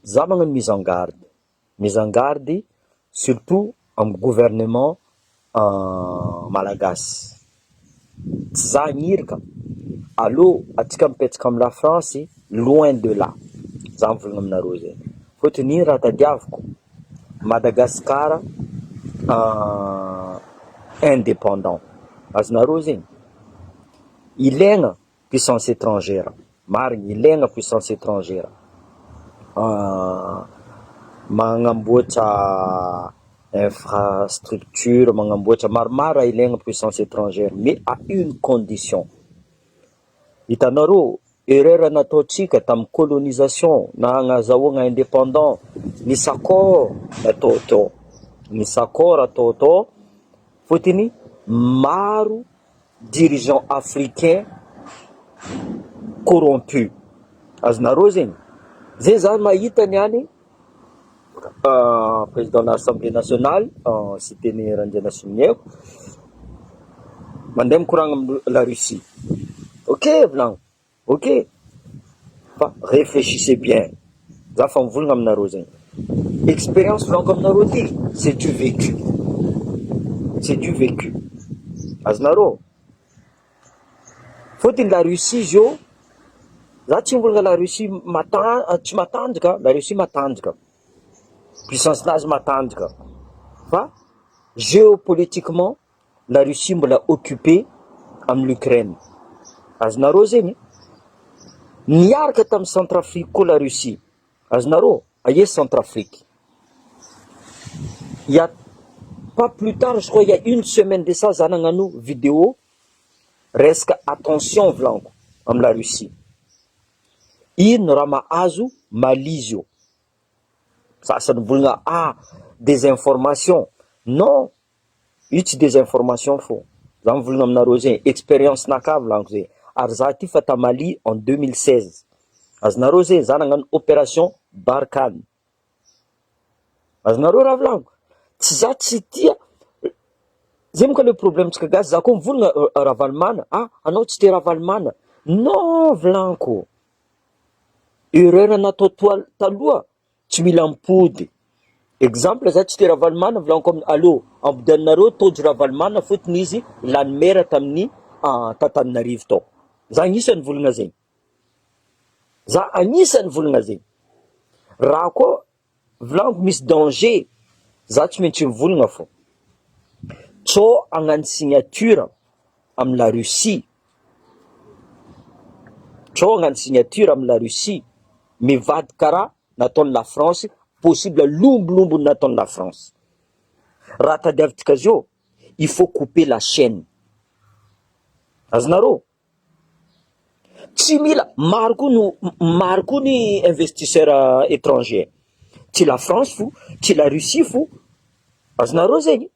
za magnano mise en garde surtout amin'ny gouvernement malagasy. Tsy za nirika, allô atsika mipetsaka amin'ny la France, loin de là. Za mivolagna aminareo zay. Fotony raha tadiaviko, Madagasikara indépendant. Azonareo zegny? Ilaigna puissance étrangère. Marigny, ilaigna puissance étrangère. Magnamboatra infrastructure, magnamboatra maromaro ilaigna puissance étrangère, mais à une condition. Hitanareo, erreur nataontsika tamin'ny colonisation na agnazahoagna indépendant, nisy accord natao tao. Nisy accord atao tao, fotony maro dirigeant africain corrompu. Azonareo zegny? Zay zany mahita niany président de l'Assemblée nationale, cité-ny Ranjanasinieko, mandeha mikoragna la Russie. Ok, blanc. Ok. Fa réfléchissez bien. Za fa mivolagna aminareo zegny. Expérience blanc aminareo ty, c'est du vécu. C'est du vécu. Azonareo? Fotony la Russie zio, za tsy mivolagna la Russie tsy matanjaka, la Russie matanjaka. Puissance nazy matanjaka. Fa géopolitiquement, la Russie mbola occupée amin'ny l'Ukraine. Azonareo zegny? Niaraka tamin'ny Centrafrique koa la Russie. Azonareo? Aie Centrafrique. Il y a pas plus tard, je crois, il y a une semaine de ça, za nagnano vidéo resaka attention vlanko amin'ny la Russie. Ino raha mahazo Mali zio. Sasany volagna des informations. Non, io tsy des informations fô. Za mivolagna aminareo zegny, expérience naka vlanko zegny. Ary za ty fa ta Mali en 2016. Azonareo zegny, za nagnano opération Barkhane. Azonareo raha vlanko? Tsy za tsy tia. Zay monka le problème tsika gasy, za koa mivolagna Ravalimana, anao tsy tia Ravalimana. Non, vlanko. Erreur natao taloha, tsy mila mipody. Exemple, za tsy tia Ravalimana, vlanko amin'ny allô, ambodanareo tojo Ravalimana fotony izy lany mera tamin'ny Tatanarivo tao. Za anisany volagna zegny. Za anisany volagna zegny. Raha koa vlanko misy danger, za tsy maintsy mivolagna fô. Tsao agnano signature amin'ny la Russie. Tsao agnano signature amin'ny la Russie. Mivady karaha nataon'ny la France, possible lombolombo nataon'ny la France. Raha tadiavintsika zio, il faut couper la chaîne. Azonareo? Tsy mila, maro koa ny investisseurs étrangers. Tsy la France fo, tsy la Russie fo. Azonareo zegny?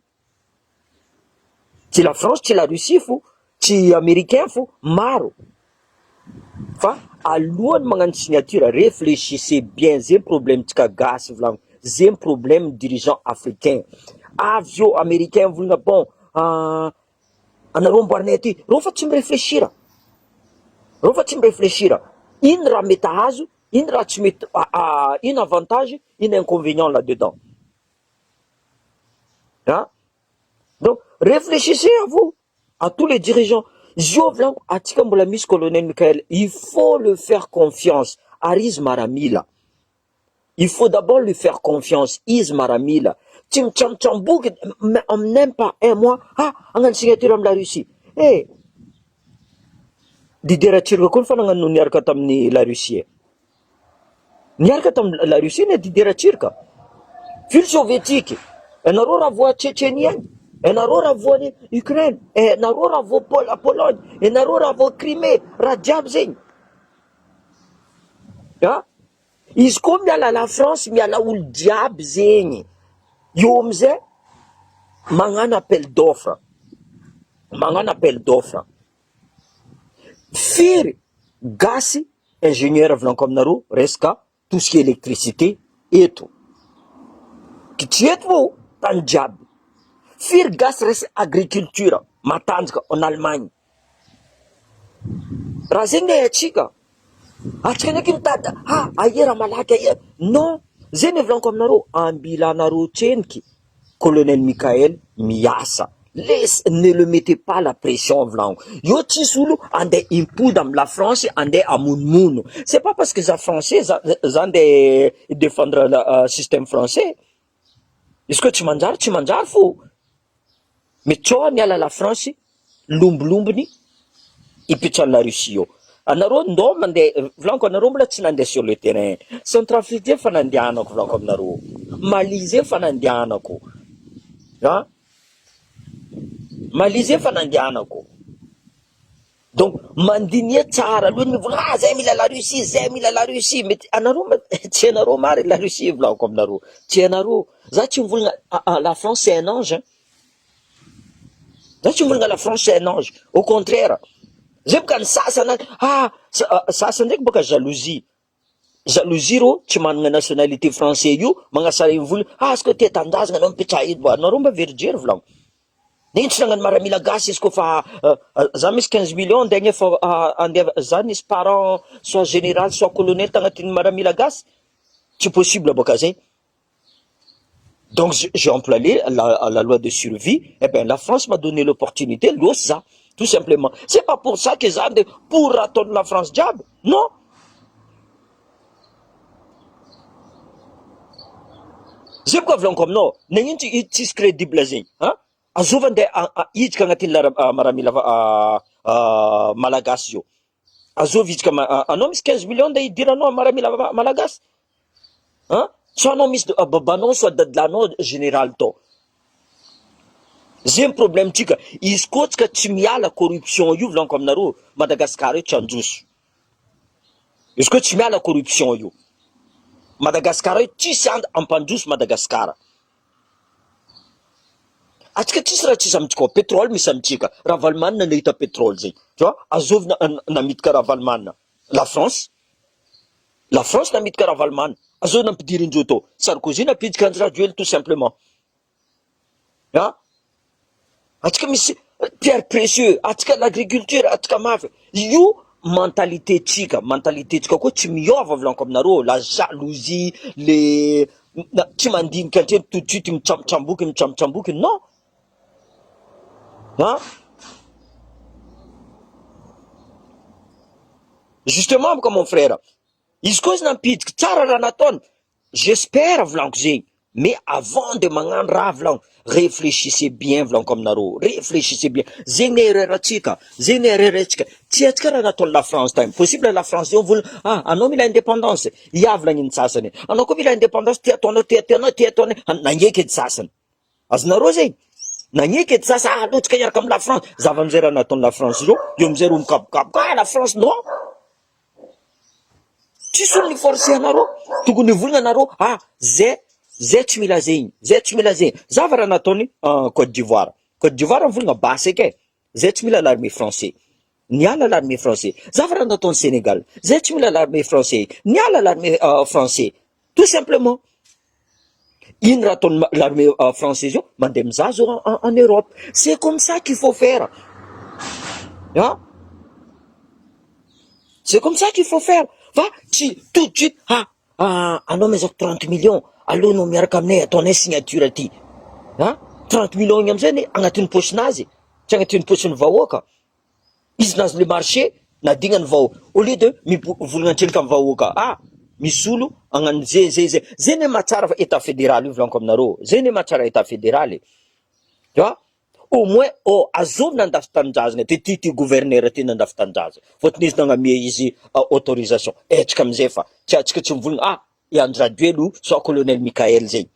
Tsy la France, tsy la Russie fo, tsy américain fo, maro. Fa alohany magnano signature, réfléchissez bien, zay problème tsika gasy vlanko, zay problème dirigeant africain. Avy eo américain volagna bon, anareo amboarinay ty, reo fa tsy miréfléchira. Reo fa tsy miréfléchira. Ino raha mety azo, ino raha tsy mety, ino avantage, ino inconvénient là-dedans. Hein? Donc, réfléchissez à vous, à tous les dirigeants. Zio vlanko, atika mbola misy colonel Michael, il faut le faire confiance. Ariz Maramila. Il faut d'abord lui faire confiance. Iz Maramila. Tchambouki, en même pas un mois, on a une signature avec la Russie. Eh, Didier Tchirko, qu'on fait nous niarka tamni la Russie. Niarka tam la Russie ne Didier Tchirka. Fil soviétique. Un aurora voix tchétchénienne. Un aurora voix Ukraine. Un aurora voix Pologne. Un aurora voix Crimée. Rajab Zing. Hein? Izy koa miala la France, miala olo jiaby zegny. Io amizay, magnano appel d'offre. Magnano appel d'offre. Firy gasy, ingénieur vlanko aminareo, resaka tout ce qui est électricité, eto. Kitry eto vo, tany jiaby. Firy gasy resaka agriculture, matanjaka en Allemagne. Raha zegny atsika. Atsika ndraiky mitady aia raha malaky aia. Non, zay ny volaniko aminareo, ambilanareo treniky colonel Mikael miasa. Ne le mettez pas la pression volaniko. Io tsisy olo andeha impody amy la France andeha amonomono. C'est pas parce que za français za andeha défendre le système français. Izy koa tsy manjary fo. Mais tsao miala la France, lombolombony ipitrano la Russie io. Anareo ndo mandeha, volaniko anareo mbola tsy nandeha sur le terrain. Centrafrique fa nandehanako volaniko aminareo. Mali zay fa nandehanako. Mali zay fa nandehanako. Donc mandinia tsara aloha ny vola zay mila la Russie, mais anareo tsy anareo mary la Russie volaniko aminareo. Tsy anareo. Za tsy mivolagna la France c'est un ange. Za tsy mivolagna la France c'est un ange. Au contraire. Zay boka ny sasana sasany ndraiky boka jalousie ro tsy manana nationalité français io magnasara mivola asko te tanjazana anao mipetraha eto anareo mba verijery volango neny tsy nagnano maramila gasy izy kofa za misy 15 millions ndegny efa andeha za nisy parent soit général soit colonel tagnatin'ny maramila gasy tsy possible boka zay. Donc j'ai employé la loi de survie. Eh bien la France m'a donné l'opportunité losy za tout simplement. C'est pas pour ça que za pour attendre la France diable. Non. Zay boka volaniko aminao, nagnino tsisy crédible zegny, azova andeha hiditra agnatin'ny maramila malagasy io. Azova hiditra anao misy 15 millions andeha hidiranao maramila malagasy. So anao misy babanao soit dadilanao général tao. Zay problème tsika, izy koa tsika tsy miala corruption io volaniko aminareo, Madagascar io tsy anjoso. Izy koa tsy miala corruption io, Madagascar io tsisy ampanjoso Madagascar. Atsika tsisy raha tsisy amitsika, pétrole misy amitsika, Ravalomanina nahita pétrole zay. Tu vois, azov namidika Ravalomanina. La France namidika Ravalomanina. Azov nampidiry indreo tao. Sarkozy napidika André Rajoelina tout simplement. Atsika misy pierre précieux, atsika l'agriculture, atsika mafy. Io mentalité tsika koa tsy miova volaniko aminareo, la jalousie, tsy mandinika antreny tout de suite mitsamboky, non. Justement comme mon frère, izy koa izy nampidiky tsara raha nataony, j'espère volaniko zegny. Mais avant de magnano raha volaniko, réfléchissez bien volaniko aminareo, réfléchissez bien. Zegny ny erreur atsika, tsy atsika raha nataony la France time. Possible la France io vola anao mila indépendance, ia volagnin'ny sasany. Anao koa mila indépendance, ty ataonao, nagneky edy sasany. Azonareo zegny? Nagneky edy sasany, alotsika hiaraka amin'ny la France. Zava amizay raha nataony la France io amizay ro mikabokaboka, la France non. Tsisy olo ny forcé anareo, tokony volagna anareo, zay tsy mila zegny, zava raha nataony Côte d'Ivoire volagna basy eky zay tsy mila l'armée français, niala l'armée français. Zava raha nataony Sénégal, zay tsy mila l'armée français, niala l'armée français, tout simplement. Ino raha ataony l'armée française io, mandeha mizaha en Europe. C'est comme ça qu'il faut faire. C'est comme ça qu'il faut faire. Va, tout de suite, anao mezako 30 millions, allo no miaraka aminay ataonay signature aty. 30 millions igny amizay agnatin'ny pochinazy, tsy agnatin'ny pochiny vahoaka. Izy nazy le marché, nadignany vahoaka. Au lieu de mivolagna antrenika amin'ny vahoaka, misy olo agnano zay. Zay ne mahatsara état fédéral io volaniko aminareo. Zay ne mahatsara état fédéral. Tu vois? Au moins azov nandafy tanindrazana ty gouverneur ty nandafy tanindrazana fôtony izy nagnamia izy autorisation etsika amizay fa tsy atsika tsy mivolagna André Rajoelina soit colonel Mikael zay.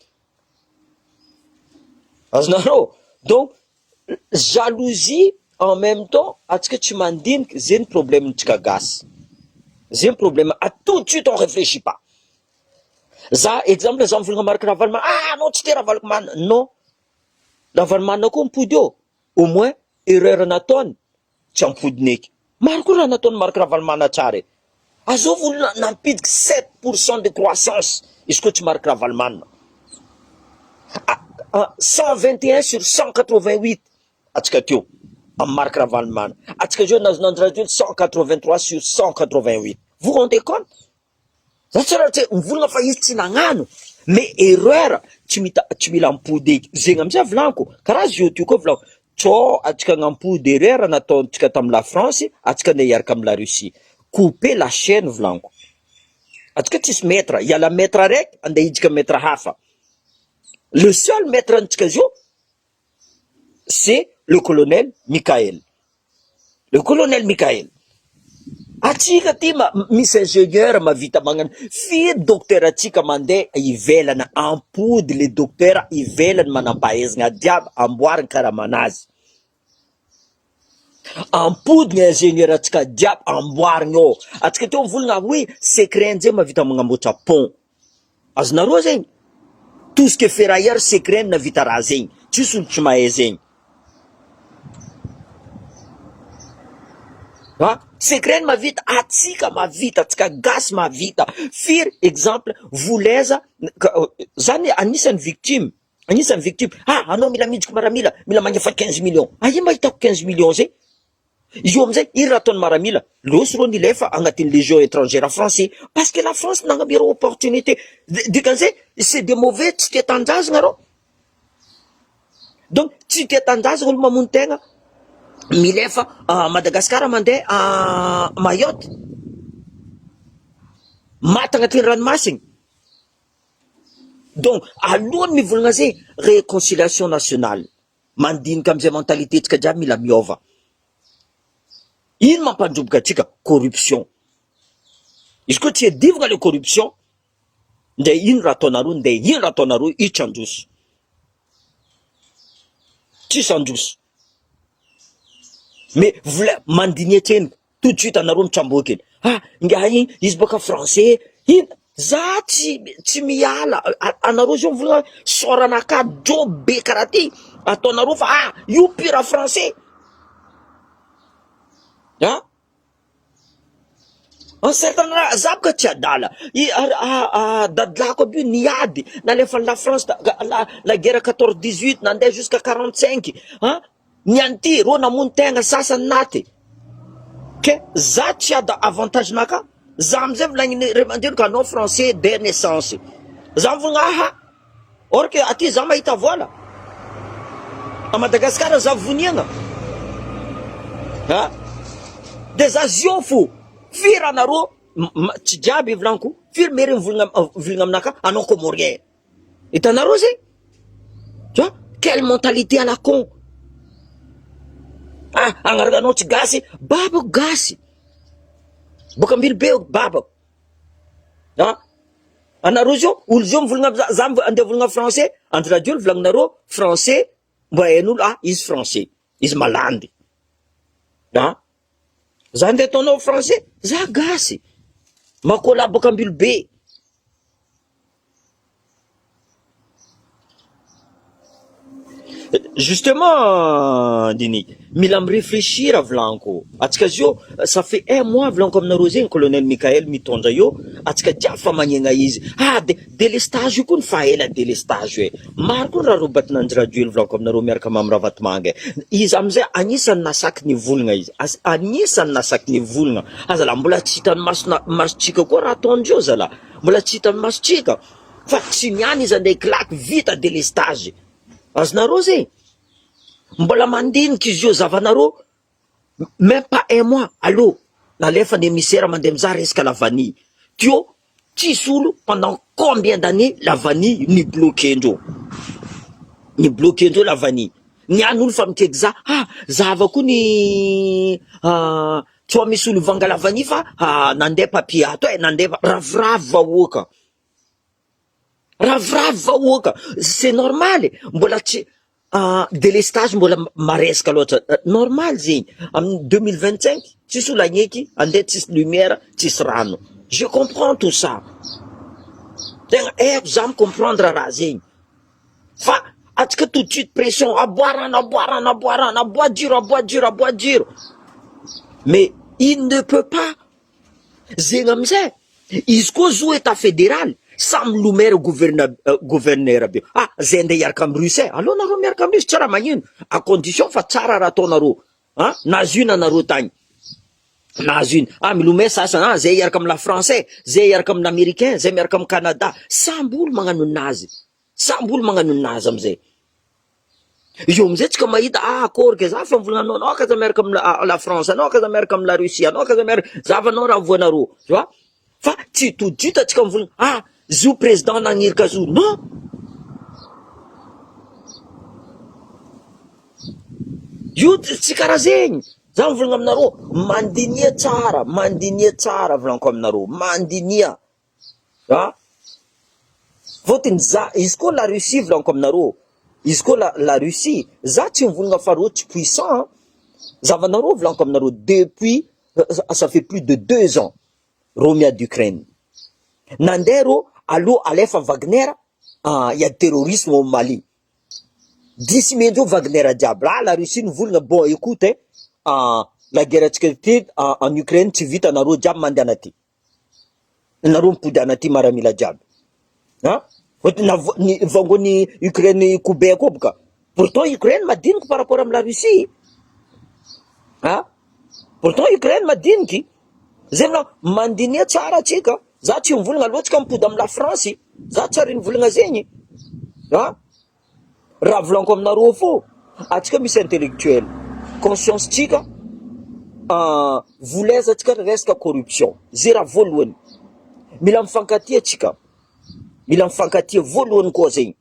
Azonareo? Donc jalousie en même temps atsika tsy mandinika, zay ny problème-ntsika gasy. Zay ny problème, tout de suite on réfléchit pas. Za exemple za mivolagna maraka Ravalomanina, anao tsy te Ravalomanina, non. Ravalomanina koa mipody eo, au moins erreur nataony tsy ampodiny eky. Maro koa raha nataony maraka Ravalomanina tsara. Azov olo nampidiky 7% de croissance izy koa tsy maraka Ravalomanina. 121 sur 188 atsika teo amin'ny maraka Ravalomanina. Atsika zao nazo André Rajoelina 183 sur 188. Vous rendez compte? Za tsy raha tsy mivolagna fa izy tsy nagnano, mais erreur tsy mila ampody zegny amizay volaniko, karaha zio tio koa volaniko, tsô atsika nampody erreur nataontsika tamy la France, atsika andeha hiaraka amy la Russie, couper la chaîne volaniko. Atsika tsisy maître, iala maître araiky andeha hidika maître hafa. Le seul maître antsika zio, c'est le colonel Michael. Le colonel Michael. Atsika ty misy ingénieur mavita magnano, firy docteur atsika mandeha ivelana, ampody le docteur ivelany manampahaizana diaby amboariny karaha manazy. Ampody ingénieur atsika diaby amboariny ao. Atsika teo mivolagna hoe secret anjay mavita magnamboatra pont. Azonareo zegny? Tout ce que ferrailleur secret navita raha zegny. Tsisy olo tsy mahay zegny. Secret mavita, atsika mavita, atsika gasy mavita. Firy exemple, Vouleza, zany anisany victime. Anisany victime. Anao mila midiko maramila, mila magnefa 15 millions. Io mahitako 15 millions zay. Io amizay, iny raha ataony maramila, losy ro nilefa agnatin'ny légion étrangère français, parce que la France nagnamira opportunité. Dikan'izay, c'est de mauvais, tsy tia tanjazana rô. Donc, tsy tia tanjazana olo mamono tegna, milefa Madagascar mandeha Mayotte, maty agnatin'ny ranomasiny. Donc alohany mivolagna zay réconciliation nationale, mandinika amizay mentalité tsika jiaby mila miova. Ino mampandroboka atsika? Corruption. Izy koa tsy adivagna le corruption, nde ino raha ataonareo, nde ino raha ataonareo, itry androso. Tsisy androso. Mais vola mandiny atseny tout de suite anareo mitramboka eny. Nga igny izy baka français, ino za tsy miala. Anareo zio mivolagna soranaka job be karaha ty, ataonareo fa io pire français. En certain raha za boka tsy adala. Dadilako aby io niady nalefany la France la guerre 14-18 nandeha jusqu'à 45. Nianty ro namono tegna sasany naty. Ke za tsy ada avantage naka. Za amizay volagniny ray aman-dreny ka anao français dès naissance. Za mivolagna or que aty za mahita vola. A Madagascar za voniagna. De za zio fo. Firy anareo tsy jiaby volaniko, firy mery mivolagna aminaka anao comorien. Hitanareo zay? Tu vois? Quelle mentalité à la con. Agnarakanao tsy gasy, babako gasy. Boka ambily be babako. Anareo zio, olo zio mivolagna, za andeha volagna français, entre radio volagninareo français, mbo hain'olo izy français, izy malandy. Za andeha ataonao français, za gasy. Makola boka ambily be. Justement, Dini, mila réfléchir volanko. Atsika zio, ça fait 1 mois volanko aminareo zegny colonel Michael mitondra io, atsika dia fa magnegna izy. Délestage io koa ny fahaela délestage io. Maro koa raha robaty nanjiradio ely volanko aminareo miaraka mamy Ravatomanga. Izy amizay anisany nasaky ny volagna izy. Anisany nasaky ny volagna. Azala mbola tsy hitany masotsika koa raha ataondreo zala. Mbola tsy hitany masotsika. Fa tsy niany izy andeha claque vita délestage. Azonareo zay? Mbola mandiniky izy io zavanareo, même pas 1 mois, allô, nalefa ny émissaire mandeha mizaha resaka la vanille. Tio, tsisy olo pendant combien d'années la vanille ni bloqué ndreo. Ni bloqué ndreo la vanille. Niany olo fa mikaiky zava koa ny tsy misy olo vanga la vanille fa nandeha papier ato nandeha ravoravo vahoaka. Ravoravo vahoaka. C'est normal. Mbola tsy délestage mbola maresaka loatra. Normal zegny. Amin'ny 2025, tsisy olo agneky, andeha tsisy lumière, tsisy rano. Je comprends tout ça. Tegna haiko za comprendre raha zegny. Fa atsika tout de suite pression, aboarana. Mais il ne peut pas. Zegny amizay. Izy koa zo état fédéral. Samy lomera gouverneur be. Zay andeha hiaraka amin'ny Russe. Allo nareo miaraka amin'ny Russe, tsara magnino. À condition fa tsara raha ataonareo. Nazo ina nareo tagny. nazo iny milomay sasany zay hiaraka amina français, zay hiaraka amina américain, zay miaraka amy Canada, samby olo magnano nazy, samby olo magnano nazy amizay. Io amizay tsika mahita akory ke za fa mivolanao, anao kaza miaraka amy la France, anao kaza miaraka amy la Russie, anao kaza miaraka zavanao raha voanareo, tu vois. Fa tsy todita tsika mivolana zio président nagnirika zo, non. Io tsy karaha zegny. Za mivolagna aminareo, mandinia tsara volaniko aminareo, mandinia. Fôtiny za, izy koa la Russie volaniko aminareo, izy koa la Russie, za tsy mivolagna fa reo tsy puissant, zavanareo volaniko aminareo, depuis, ça fait plus de 2 ans, reo miady Ukraine. Nandeha reo, alefa Wagner, y a terrorisme au Mali. Dissimendreo Wagner jiaby. La Russie nivolagna, bon écoute, la guerre atsika ty en Ukraine tsy vita, nareo jiaby mandeha ty, nareo mipody anaty maramila jiaby. Vangony Ukraine kobe koa boka. Pourtant Ukraine madiniky par rapport amy la Russie. Pourtant Ukraine madiniky. Zay na mandinia tsara atsika. Za tsy mivolagna loatsika mipody amy la France. Za tsara nivolagna zegny. Raha volaniko aminareo fô, atsika misy intellectuel, conscience tsika voleza tsika resaka corruption. Zay raha voalohany. Mila mifankatia atsika. Mila mifankatia voalohany koa zegny.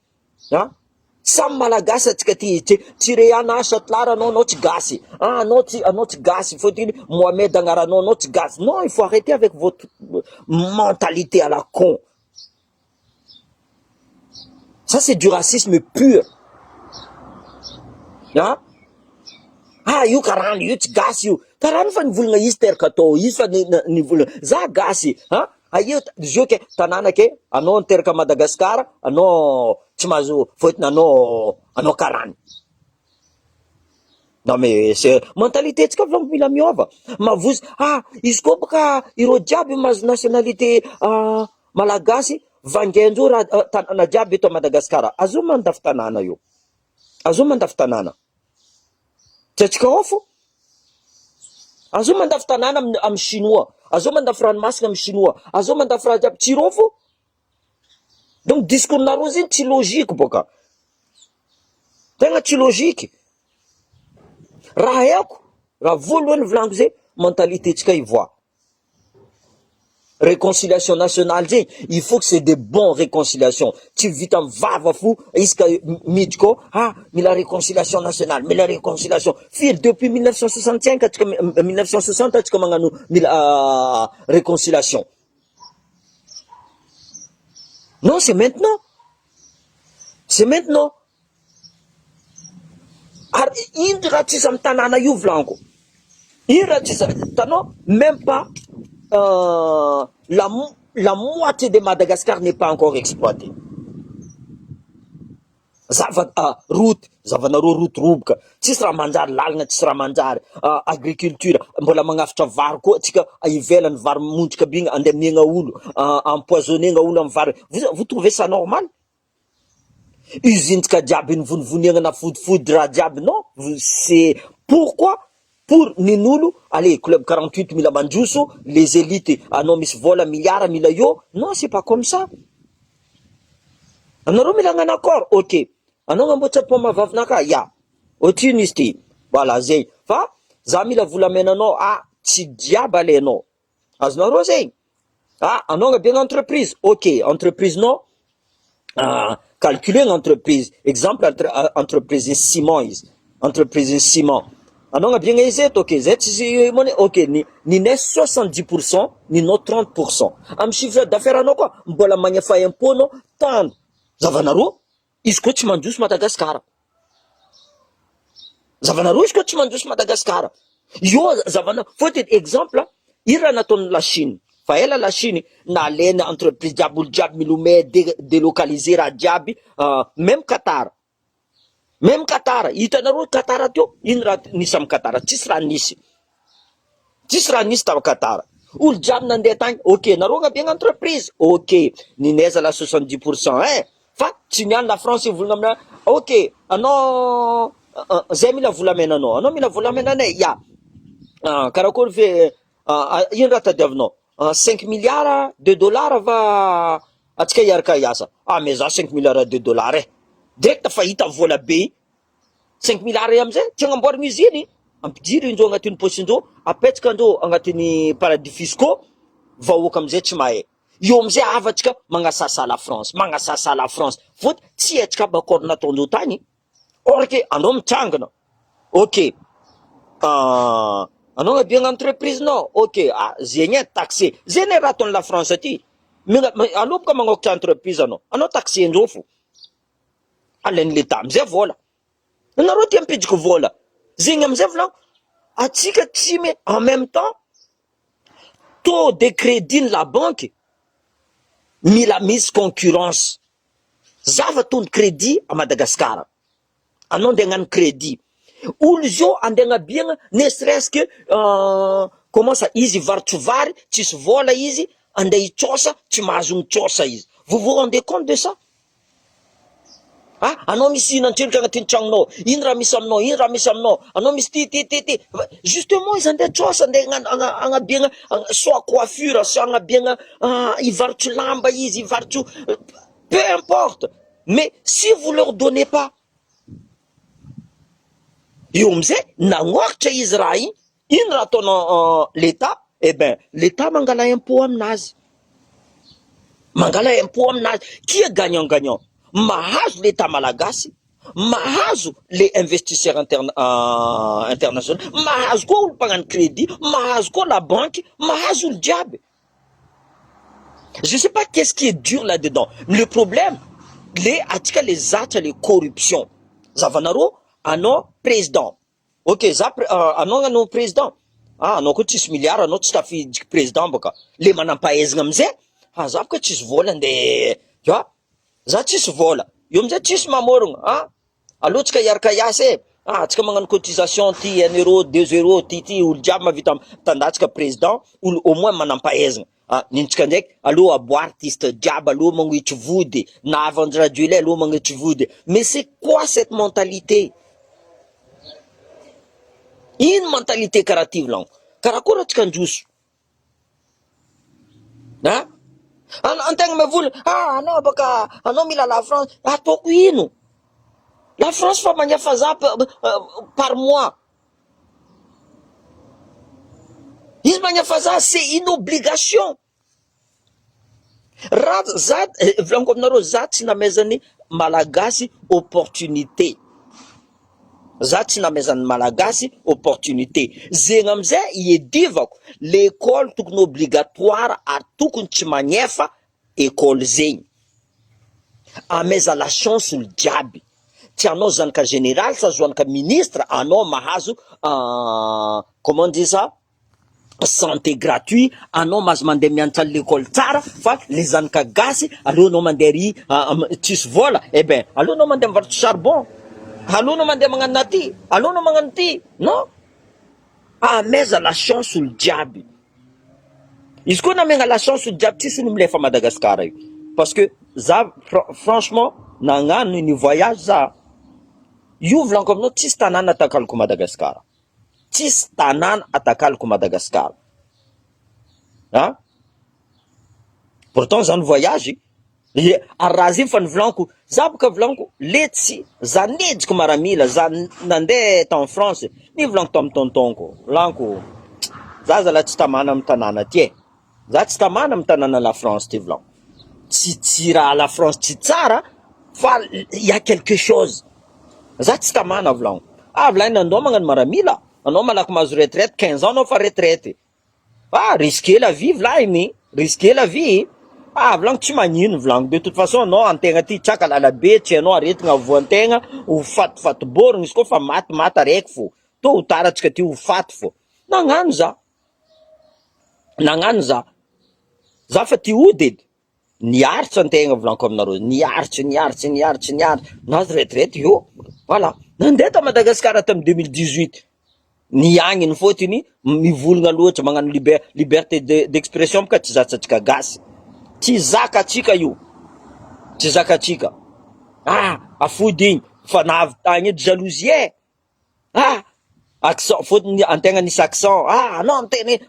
Samy malagasy atsika ty, tsy re asa tlara anao tsy gasy. Anao tsy gasy, fôtiny Mohamed agnaranao tsy gasy. Non, il faut arrêter avec votre mentalité à la con. Ça c'est du racisme pur. Io karany, io tsy gasy io. Karany fa nivolagna izy teraka atao, izy fa nivolagna, za gasy. Io zio ke tanàna ke, anao niteraka Madagascar, anao tsy mahazo, fôtiny anao karany. Non mais c'est mentalité tsika volaniko mila miova. Mavozy, izy koa baka ireo jiaby mahazo nationalité malagasy, vangendreo raha tanàna jiaby eto Madagascar. Azo mandafy tanàna io. Azo mandafy tanàna. Tsy atsika ao fô. Azo mandafy tanàna amy chinois. Azo mandafy ranomasina amy chinois. Azo mandafy raha jiaby tsiro fô. Donc discours nareo zegny tsy logique boka. Tegna tsy logique. Raha haiko, raha voalohany volaniko zay, mentalité tsika ivoa. Réconciliation nationale zegny, il faut que c'est de bons réconciliations. Tsy vita mivava fo, iska miditra koa, mila réconciliation nationale, mila réconciliation. Firy depuis 1965 atsika 1960 atsika magnano mila réconciliation. Non, c'est maintenant. C'est maintenant. Ary ino raha tsisy amy tanàna io volaniko. Ino raha tsisy, tanao, même pas la moitié de Madagascar n'est pas encore exploitée. Zavanareo route roboka, tsisy raha manjary lalagna, tsisy raha manjary agriculture, mbola magnafitra vary koa tsika ivelany, vary mondrika be igny andeha miegna olo, empoisonnegna olo amy vary. Vous trouvez ça normal? Usine-tsika jiaby nivonivoniagna na fodifody raha jiaby, non, c'est pourquoi? Pour ninolo, allez, club 48 mila mandroso, les élites, anao misy vola milliard mila yo. Non, c'est pas comme ça. Anareo mila agnano accord, ok. Anao mamboatra poma vavinaka, ya. Otrino izy ty. Voilà, zay. Fa, za mila volamena anao, tsy diable alainao. Azonareo zegny. Anao agnabiagna entreprise, ok, entreprise non, calculer une entreprise. Exemple, entreprise ciment izy. Entreprise ciment. Anao agnabiagna izy eto, ok, zay tsy monnaie, ok, ni 70%, ni 30%. Amy chiffre d'affaires anao koa, mbola magnafa impôt anao, tano. Zavanareo, izy koa tsy mandroso Madagascar. Zavanareo, izy koa tsy mandroso Madagascar. Io, zavanareo, fôtiny exemple, io raha nataon'ny la Chine. Fa ela la Chine, nalaina entreprise jiaby, olo jiaby milomay, délocaliser raha jiaby, même Qatar. Même Qatar, hitanareo Qatar teo, ino raha nisy amy Qatar? Tsisy raha nisy. Tsisy raha nisy tamy Qatar. Olo jiaby nandeha tagny, ok, nareo agnabiagna entreprise, ok, ninaiza la 70%, fa tsy niany la France volagna amina, ok, anao, zay mila volamena anao mila volamena anay, ya. Karakory ve ino raha tadiavinao 5 milliards de dollars va atsika iaraka iasa. Mais za 5 milliards de dollars direct fa hita vola be 5 milliards amizay tsy agnamboarigny izy iny, ampidiry indreo agnatin'ny poche-ndreo, apetsaka andreo agnatin'ny paradis fiscaux, vahoaka amizay tsy mahay. Io amizay avatsika magnasasa la France, magnasasa la France, fôty tsy aitsika bakôry nataondreo tany. Or ke anao mitsangana, ok, anao agnabiagna entreprise nao, ok, zegny taxé, zegny raha ataon'ny la France aty. Anao boka magnokatra entreprise anao taxé andreo fo, alain'ny l'État amizay vola. Nareo ty ampidiko vola, zegny amizay volagno, atsika tsy mais en même temps taux de crédit la banque mila misy concurrence. Zava tony crédit à Madagascar, anao andeha hagnano crédit, olo zio andeha agnabiagna ne serait-ce que comment ça, izy varotry vary tsisy vola izy andeha hitsosa tsy mahazo mitsosa izy. Vous vous rendez compte de ça? Anao misy hinan-trelitra agnatin'ny tragnonao, ino raha misy aminao, ino raha misy aminao, anao misy ty. Justement izy andeha tsosa, andeha agnabiagna soit coiffure, soit agnabiagna hivarotry lamba izy, hivarotry peu importe. Mais si vous leur donnez pas, io amizay nagnokatra izy raha ino raha ataonao l'État? Eh ben l'État mangala impôt aminazy, mangala impôt aminazy. Qui est gagnant-gagnant? Mahazo l'État malagasy, mahazo les investisseurs internationaux, mahazo koa olo mpagnano crédit, mahazo koa la banque, mahazo olo jiaby. Je sais pas qu'est-ce qui est dur là-dedans. Le problème, atika les zatra, les corruptions. Zavanaro, anao président. Ok, anao anao président. Anao koa tsisy milliard, anao tsy tafidiky président baka. Le manampahaizana amizay, za boka tsisy vola andeha, tu vois? Za tsisy vola, io amizay tsisy mamorogna, allo tsika iaraka iasa tsika magnano cotisation ty 1 euro 2 euro ty olo jiaby mavita tandatsika président, olo au moins manampahaizana. Nintsika ndraiky allo aboa artiste jiaby, allo magnohitry vody, na avant radio lay allo magnohitry vody. Mais c'est quoi cette mentalité? Ino mentalité karaha ty volagno? Karakory atsika androso? Antegna mavola, anao baka, anao mila la France, ataoko ino? La France fa magnafa za par mois. Izy magnafa za, c'est une obligation. Raha za volaniko aminareo, za tsy namezany malagasy opportunité. Za tsy namezany malagasy opportunité. Zegny amizay iedivako, l'école tokony obligatoire tokony tsy magnefa école zegny. Ameza la chance olo jiaby. Tsy anao zanaka général sa zanaka ministre, anao mahazo comment on dit ça, santé gratuit, anao mahazo mandeha mianatra l'école tsara, fa le zanaka gasy aleo anao mandeha ry tsisy vola, eh ben aleo anao mandeha mivarotry charbon, aleo anao mandeha magnano naty, aleo anao magnano ty. Non, ameza la chance olo jiaby. Izy koa namegna la chance olo jiaby, tsisy olo milefa Madagascar io. Parce que za franchement nagnano ny voyage za, io volaniko aminao, tsisy tanàna atakaliko Madagascar, tsisy tanàna atakaliko Madagascar. Pourtant za ny voyage ary raha zay fa nivolaniko, za boka volaniko letsy, za nejiko maramila, za nandeha ta en France, nivolaniko tamin'ny tontonko, volaniko za zala tsy tamana amin'ny tanàna ty za tsy tamana amin'ny tanàna la France ty volaniko. Tsy raha la France tsy tsara, fa y a quelque chose. Za tsy tamana volaniko. Volaina andao magnano maramila, anao malaky mahazo retraite 15 ans anao fa retraite. Risquer la vie volainy, risquer la vie. Volaniko tsy magnino volaniko, de toute façon anao antegna ty tsaka lalabe, tsy anao aretigna voantegna, ho fatifaty-borigna, izy koa fa maty araiky fo. Tôt ou tard atsika ty ho faty fo. Nagnano za. Za fa ty ody edy. Niaritry antegna volaniko aminareo, niaritry. Nahazo retraite io. Voilà. Nandeha ta Madagascar tamin'ny 2018. Niagniny fôtiny, mivolagna loatra, magnano liberté d'expression boka tsy zatsatsika gasy. Tsy zaka atsika io. Tsy zaka atsika. Afody igny, fa nahavy tagny edy jalousie. accent fotony antegna nisy accent anao amiteny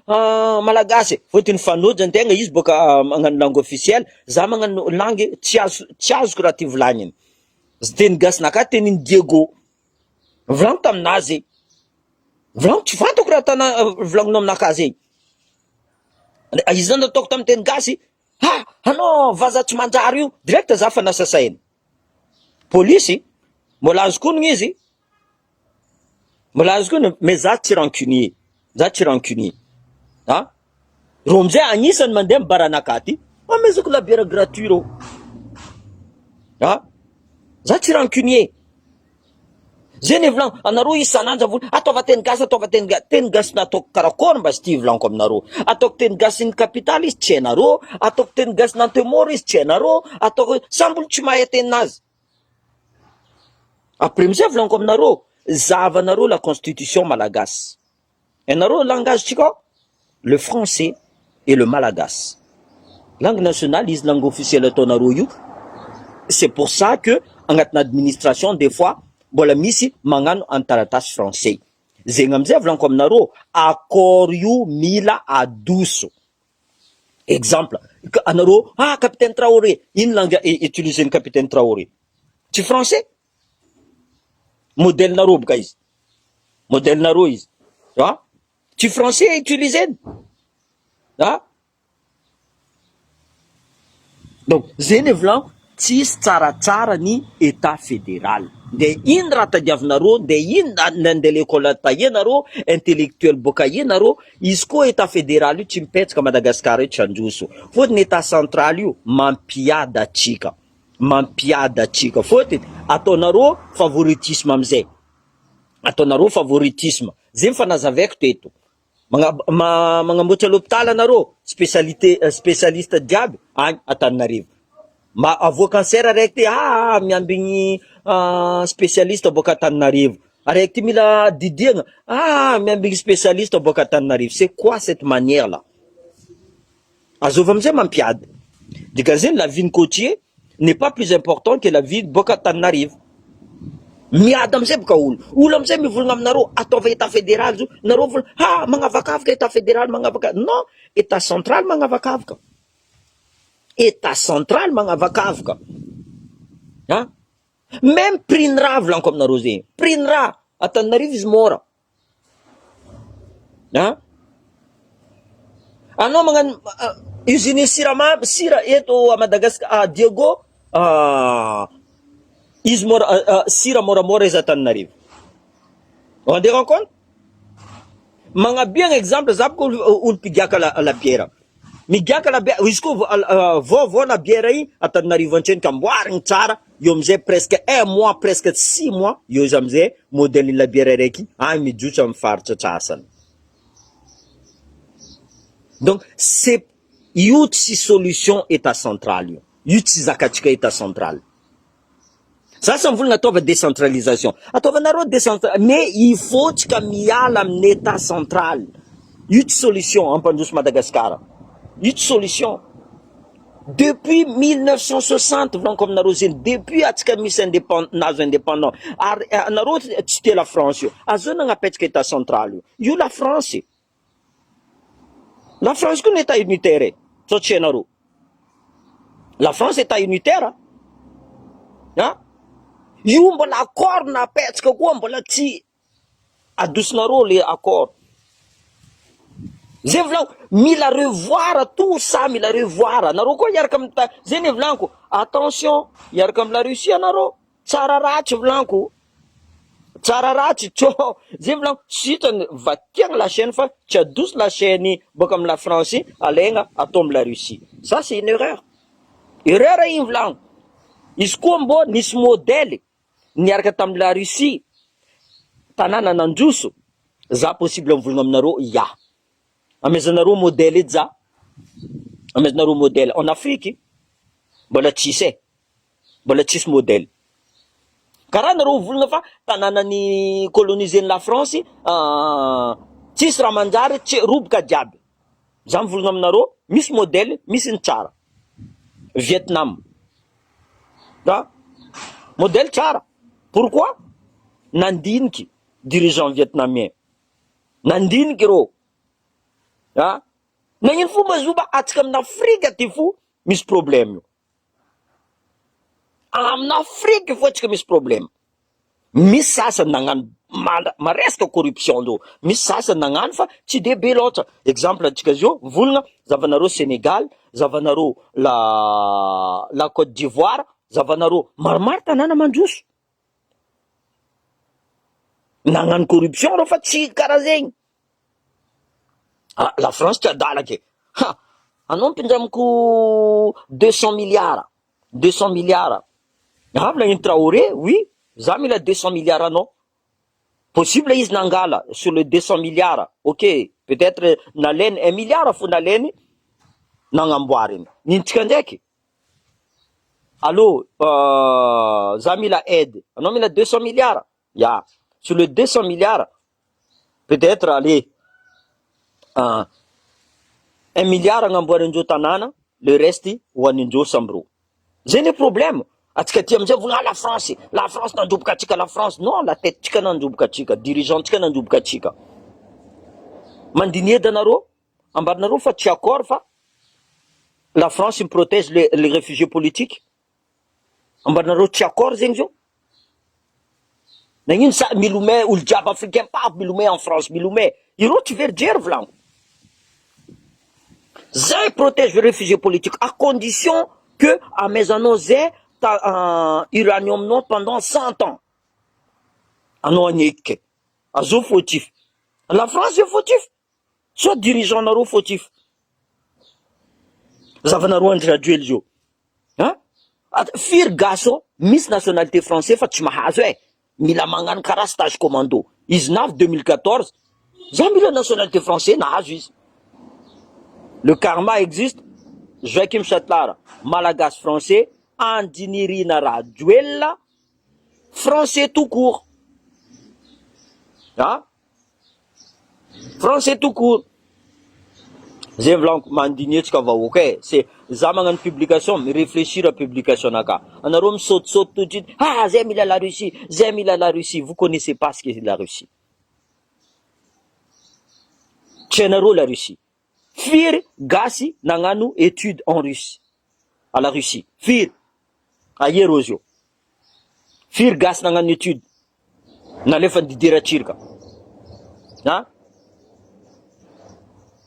malagasy fotony fanojo antegna izy boka magnano langue officielle za magnano langue tsy azoko raha ty volagniny teny gasinaka tenin Diego volagno taminazy volagno tsy fantako raha tana volagninao aminaka zegny izy zany ataoko tamin'ny teny gasy anao vaza tsy manjary io direct za fa nasasainy polisy mbola azo konona izy mbola azo konona mais za tsy rancunier ro amizay agnisany mandeha mibaranaka ty amezako labiera gratuit ro za tsy rancunier zay ne volagno anareo isan'andro vola ataova teny gasy nataoko karakory mba sy ty volaniko aminareo ataoko teny gasy ny capitale izy tsy hainareo ataoko teny gasy nantemoro izy tsy hainareo ataoko sambolo tsy mahay tenazy après amizay volaniko aminareo zavanareo la constitution malagasy hainareo langage tsika le français et le malagasy langue nationale izy langue officielle ataonareo io c'est pour ça que agnatin'ny administration des fois mbola misy magnano antaratasy français zegny amizay volaniko aminareo accord io mila adoso exemple anareo capitaine Traoré ino langue utiliser ny capitaine Traoré tsy français modèle nareo boka izy modèle nareo izy tsy français utiliser donc zeny volaniko tsisy tsaratsara ny état fédéral de ino raha tadiavinareo de ino nandeha l'école tahianareo intellectuel boka ianareo izy koa état fédéral io tsy mipetraka Madagasikara io tsy androso fotony état central io mampiada atsika fotony ataonareo favoritisme amizay ataonareo favoritisme zay mifanazaveko teto magnamboatra l'hôpital anareo spécialiste diaby agny Antananarivo avoa cancer araiky ty miambigny spécialiste boka Antananarivo araiky ty mila didiagna miambigny spécialiste boka Antananarivo c'est quoi cette manière là azova amizay mampiady dikan'izany la vie ny côtier n'est pas plus important que la vie boka Antananarivo miady amizay boka olo amizay mivolagna aminareo ataova état fédéral zo nareo volagna magnavakavaka état fédéral magnavaka non état central magnavakavaka état central magnavakavaka même prix ny raha volaniko aminareo zegny prix ny raha Antananarivo izy mora anao magnano usine siramamy sira eto a Madagasikara Diego izy mora sira moramora izy Antananarivo on rendez compte magnabiagna exemple za boka olo mpigiaka la bière migiaka la bière izy koa vaovao la bière iny Antananarivo antreny ka amboarigny tsara eo amizay presque 1 mois presque 6 mois eo izy amizay modèle la bière raiky mijotso amy faritra atsasany donc c'est io tsy solution état central io tsy zakatsika état central sasa mivolagna ataova décentralisation ataovanareo mais il faut tsika miala amin'ny état central io tsy solution ampandroso Madagasikara io tsy solution depuis 1960 volaniko aminareo zeny depuis atsika misy nazo indépendant ary anareo tsy te la France io azo nagnapetraka état central io la France koa ny état unitaire sao tsy hainareo la France état unitaire io mbola accord napetraka koa mbola tsy adosonareo le accord zay volaniko mila revoir tout ça mila revoir nareo koa iaraka amy zay ne volaniko attention iaraka amy la Russie anareo tsara ratsy volaniko tsara ratsy tsô zay volaniko sitrany vakiagna la chaîne fa tsy adoso la chaîne boka amy la France alaigna atao amy la Russie ça c'est une erreur iny volaniko izy koa mbo nisy modèle niaraka tamy la Russie tanàna nandroso za possible mivolagna aminareo amezanareo modèle edy za amezanareo modèle en Afrique mbola tsisy modèle karaha nareo volagna fa tanàna ny coloniser la France tsisy raha manjary roboka jiaby za mivolagna aminareo misy modèle misy ny tsara Vietnam modèle tsara pourquoi nandiniky dirigeant vietnamien Nandiniky rô. Nagnino fo mazoba atsika amin'Afrika ty fo misy problème io. Amin'Afrika fo atsika misy problème. Misy sasany nagnano maresaka corruption do. Misy sasany nagnano fa tsy de be loatra. Exemple atsika zio volagna zavanareo Sénégal, zavanareo la Côte d'Ivoire, zavanareo maromaro tanàna mandroso. Nagnano corruption reo fa tsy karaha zegny. La France tsy adalaky. Anao mpindramiko 200 milliards. 200 milliards. Nagnino Traoré, oui, za mila 200 milliards anao. Possible izy nangala sur le 200 milliards. Ok, peut-être nalainy 1 milliard fo nalainy nagnamboariny. Nintsika ndraiky. Allô, za mila aide. Anao mila 200 milliards. Ya, sur le 200 milliards, peut-être allez 1 milliard agnamboarindreo tanàna, le reste hoanindreo sambro. Zay le problème. Atsika ty amizay volagna la France nandroboka atsika la France. Non, la tête tsika nandroboka atsika, dirigeant tsika nandroboka atsika. Mandiny edanareo, ambarinareo fa tsy accord fa la France me protège les réfugiés politiques. Ambarinareo tsy accord zegny zio. Nagnino sa milomay olo jiaby africain paf milomay en France milomay. Ireo tsy very jery volagno. Zay protège les réfugiés politiques à condition que amezanao zay uranium non pendant 100 ans. Anao agneky. Azo fautif. La France est fautif. Soit dirigeant nareo fautif. Zavanareo andraduel zio. Firy gaso misy nationalité français fa tsy mahazo mila magnano karaha stage commando. Izy navy 2014. Za mila nationalité français nahazo izy. Le karma existe. Joachim Chatlara, malagasy français, Andinirina Rajoelina, français tout court. Français tout court. Zay volaniko mandinietsika vahoaka c'est za magnano publication, mi réfléchir à publication naka. Anareo misaute tout de suite. Zay mila la Russie, zay mila la Russie. Vous connaissez pas ce qu'est la Russie. Tsy hainareo la Russie. Firy gasy nagnano étude en Russie, à la Russie. Firy ahiero zio. Firy gasy nagnano étude nalefa didera tsirika.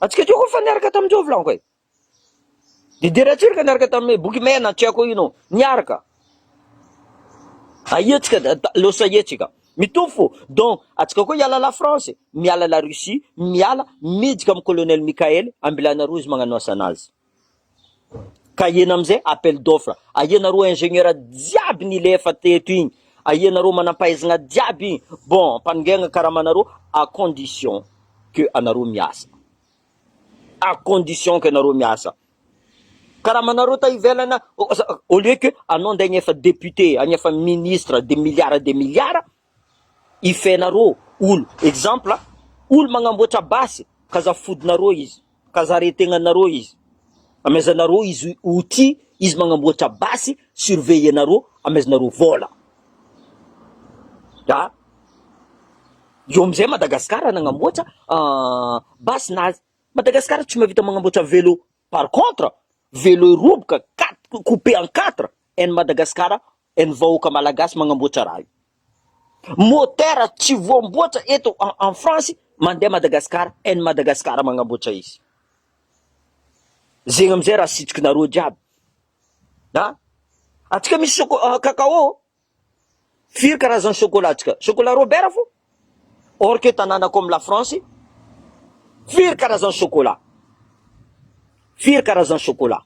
Atsika teo koa fa niaraka tamindreo volaniko e. Didera tsirika niaraka tamin'ny boky mena tsy haiko ino niaraka. Ahietsika losa ahietsika. Mitovy fo. Donc atsika koa miala la France, miala la Russie, miala midika amin'ny colonel Michael ambilanareo izy magnano asanazy. Ka iena amizay appel d'offre. Ahienareo ingénieur jiaby nilefa teto igny. Ahienareo manampahaizana jiaby igny. Bon, mpaningana karamanareo à condition que anareo miasa. À condition que anareo miasa. Karamanareo ta ivelana au lieu que anao andeha agnefa député, agnefa ministre des milliards, ifenareo olo. Exemple, olo magnamboatra basy, kaza fodinareo izy, kaza aretegnanareo izy. Amezanareo izy outil, izy magnamboatra basy, surveillenareo, amezanareo vola. Io amizay Madagascar nagnamboatra basy nazy. Madagascar tsy mavita magnamboatra vélo. Par contre, vélo roboka 4 coupé en 4 en Madagascar en vahoaka malagasy magnamboatra raha io. Moteur tsy voamboatra eto en France mandeha Madagascar en Madagascar magnamboatra izy. Zegny amizay raha sitrikinareo jiaby. Atsika misy cacao. Firy karazany chocolat atsika? Chocolat Robert fo. Or que tanàna comme la France, firy karazany chocolat. Firy karazany chocolat.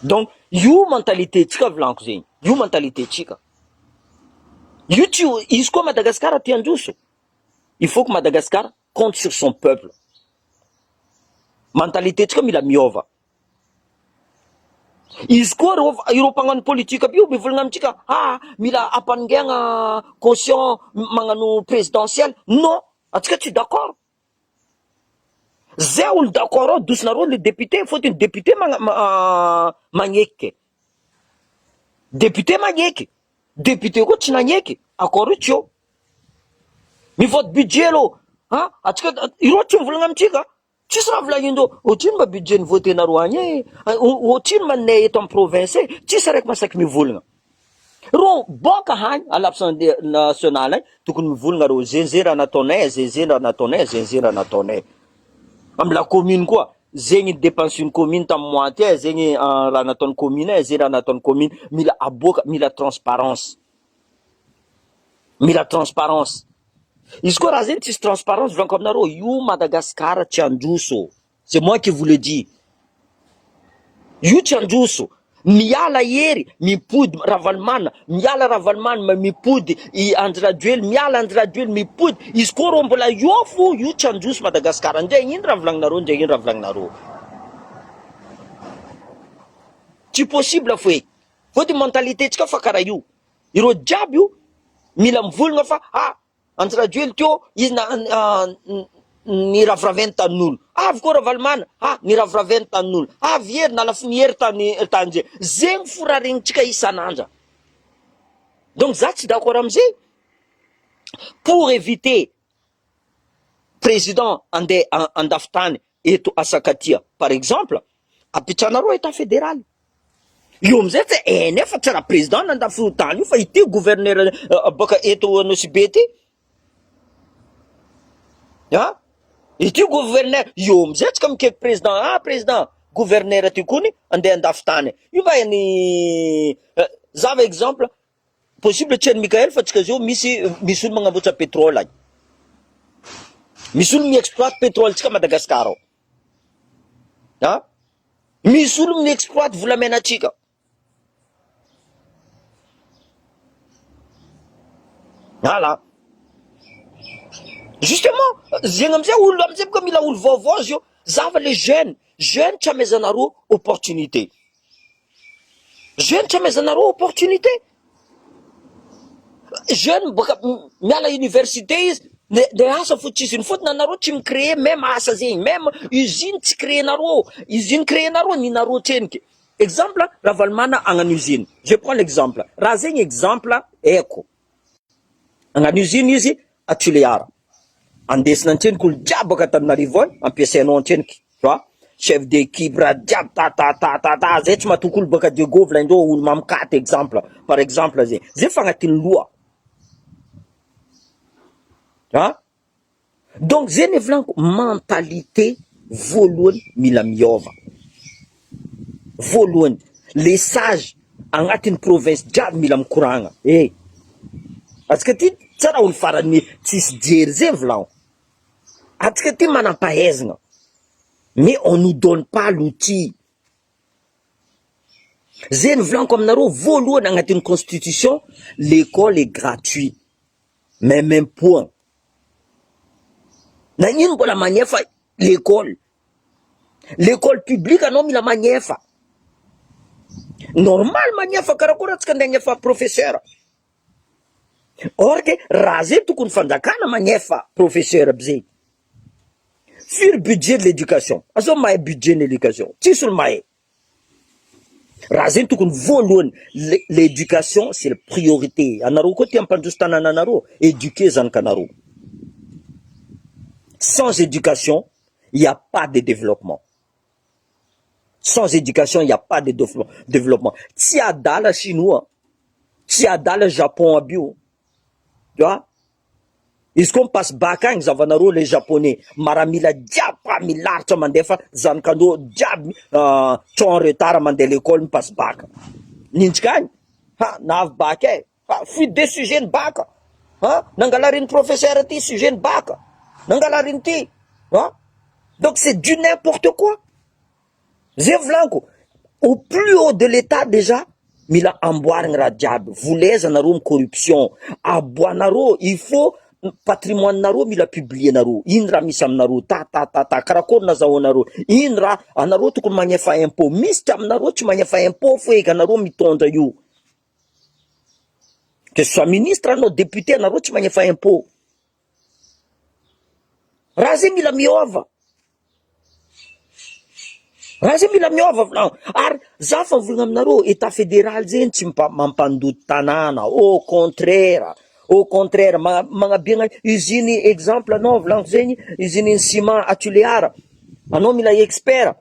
Donc io mentalité tsika volaniko zegny. Io mentalité tsika. Io tsy izy koa Madagascar tia androso. Il faut que Madagascar compte sur son peuple. Mentalité tsika mila miova. Izy koa ireo mpagnano politika aby io mivolagna amintsika mila ampaningana caution magnano présidentielle. Non, atsika tsy d'accord. Zay olo d'accord ao dosinareo le député, fôtiny député magneky. Député magneky. Député koa tsy nagneky, accord io tsy eo. Mivote budget lo. Ha? Atsika ireo tsy mivolagna amintsika. Tsisy raha volagnindreo. Ohatrino ma budget ny votenareo agny e? Ohatrino ma nay eto amin'ny province e? Tsisy araiky masaky mivolagna. Ro boka hany à l'Assemblée nationale tokony mivolagna ro zay raha nataonay, zay raha nataonay, zay raha nataonay. Amin'ny la commune koa, zegny dépense une commune tamin'ny mois ty, zegny raha nataon'ny commune, zay raha nataon'ny commune, mila aboaka, mila transparence. Mila transparence. Izy koa raha zegny tsisy transparence volaniko aminareo, io Madagasikara tsy androso. C'est moi qui vous le dis. Io tsy androso. Miala hery, mipody Ravalomanana, miala Ravalomanana, mipody i Andrajoely, miala Andrajoely, mipody. Izy koa rô mbola io fo, io tsy androso Madagasikara. Ndray ino raha volagninareo, ndray ino raha volagninareo. Tsy possible fo e. Fôtiny mentalité tsika fa karaha io. Ireo jiaby io, mila mivolagna fa, Andrajoely teo, izy ny raviraventy tanin'olo. Avy koa Ravalomanana, ny raviraventy tanin'olo. Avy hery nalafy mihery tany zegny forarenitsika isan'andra. Donc za tsy d'accord amizay. Pour éviter président andeha andafy-tany eto Asakatia, par exemple, apitranareo état fédéral. Io amizay tsy nefa tsy raha président nandafy tany io fa ity gouverneur boka eto Anosibety. Ity gouverneur, io amizay tsika mikeky président, président, gouverneur aty kony andeha andafy tany. Io va ny zava exemple, possible tsy Mikael fa tsika zao misy olo magnamboatra pétrole agny. Misy olo mi-exploite pétrole tsika Madagasikara ao. Misy olo mi-exploite volamena tsika. Voilà. Justement, zegny amizay olo amizay boka mila olo vaovao zio. Zava les jeunes tsy amezanareo opportunité. Jeune tsy amezanareo opportunité. Jeune boka miala université izy, de asa fo tsisy ny fotony anareo tsy micréer même asa zegny, même usine tsy créenareo. Usine créenareo ninareo treniky. Exemple, Ravalomanana agnano usine. Je prends l'exemple. Raha zegny exemple eko. Agnano usine izy à Tuleara. Andesina antrenika olo jiaby boka Antananarivo agny, ampiasainao antreniky. Tu vois? Chef d'équipe raha jiaby zay tsy mahatoky olo boka Diego volaindreo olo mamikaty exemple. Par exemple zay. Zay fa agnatin'ny loa. Donc zay ny volaniko, mentalité voalohany mila miova. Voalohany, les sages agnatin'ny province jiaby mila mikoragna. Atsika ty tsara olo farany tsisy jery zay volaniko. Atsika ty manam-pahaizana. Mais on nous donne pas l'outil. Zay ny volaniko aminareo, voalohany agnatin'ny constitution, l'école est gratuite. Mais même point. Na ino mbola magnefa l'école. L'école publique anao mila magnefa. Normal magnefa karakory atsika andeha agnefa professeur. Or que raha zay tokony fanjakana magnefa professeur aby zay. Sur budget de l'éducation. Azo mahay budget de l'éducation. Tsisy olo mahay. Raha zay tokony voalohany, l'éducation c'est la priorité. Anareo koa ty ampandroso tanana anareo, éduquer zanakanareo. Sans éducation, il n'y a pas de développement. Sans éducation, il n'y a pas de développement. Tsy adala chinois, tsy adala Japon abio. Tu vois? Izy koa passe bac agny zavanareo les japonais, maramila jiaby milaritra mandefa zanakandreo jiaby en retard mandeha l'école passe bac. Nintsika agny, navy bac fuite des sujets ny bac. Nangalariny professeur ty sujet ny bac. Nangalariny ty. Donc c'est du n'importe quoi. Zay volaniko, au plus haut de l'état déjà, mila amboarigny raha jiaby. Volezanareo corruption. Aboanareo, il faut patrimoine-nareo mila publier-nareo. Ino raha misy aminareo, karakory nazahoanareo. Ino raha anareo tokony magnefa impôt. Misy ty aminareo tsy magnefa impôt fo eka anareo mitondra io. Que ce soit ministre anao, député anareo tsy magnefa impôt. Raha zay mila miova. Raha zay mila miova volagno. Ary za fa volagna aminareo, état fédéral zay tsy mampandoto tanàna. Au contraire. Au contraire, magnabiagna usine exemple anao volagno zegny, usine ciment Atuléara, anao mila expert,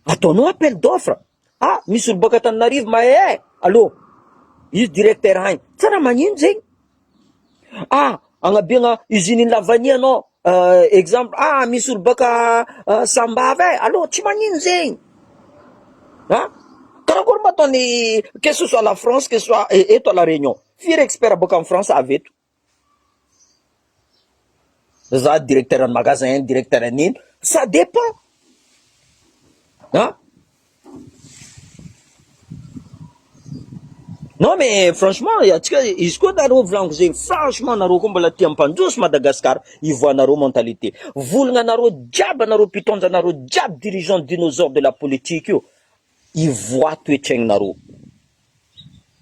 ataonao appel d'offre. Ah, misy olo baka Antananarivo mahay, allô, izy directeur agny, tsara magnino zegny. Ah, agnabiagna usine Lavagny anao, exemple, ah, misy olo baka Sambava, allô, tsy magnino zegny. Ah, karakory ma ataony, que ce soit la France, que ce soit eto à la Réunion, firy expert baka en France avy eto. Za directeur de magasin, directeur nino, ça dépend. Hein? Non mais franchement, izy koa nareo volaniko zegny, franchement nareo koa mbola tia mipandroso Madagascar, ivoanareo mentalité. Volagna nareo jiaby nareo mpitondra nareo jiaby dirigeant dinosaure de la politique io, ivoa toetraignareo.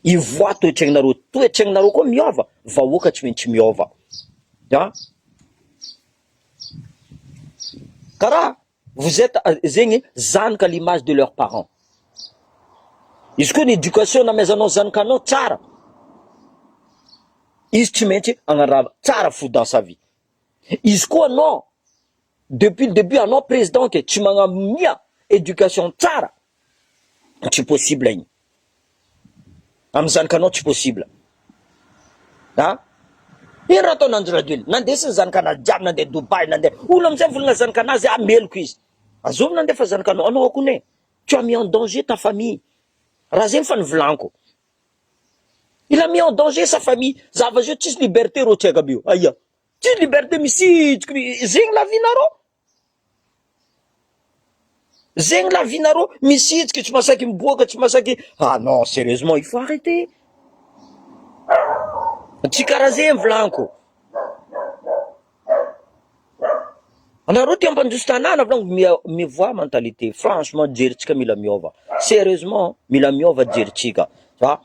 Ivoa toetraignareo, toetraignareo koa miova, vahoaka tsy maintsy miova. Hein? Karaha vous êtes zegny zanaka l'image de leurs parents. Izy koa ny éducation namezanao zanakanao tsara, izy tsy maintsy agnarava tsara fo dans sa vie. Izy koa anao depuis le début anao président ke tsy magnamia éducation tsara, tsy possible igny amy zanakanao, tsy possible. Ah, ino raha atao nanjy nandesiny zanakana jiaby, nandeha Dubai, nandeha olo amizay volagna zanakanazy meloko izy, azovy nandefa zanakanao, anao akone tu as mis en danger ta famille. Raha zegny fa nivolaniko, il a mis en danger sa famille. Zava-zio tsisy liberté ro tsy aby io, aia tsisy liberté, misitriky zegny la vinareo, zegny la vinareo, misitriky tsy masaky miboaka, tsy masaky. Ah non, sérieusement il faut arrêter, tsy karaha zegny volaniko. Anareo tia ampandroso tanàna volaniko, mivoa mentalité, franchement jerintsika mila miova, sérieusement mila miova jerintsika. Va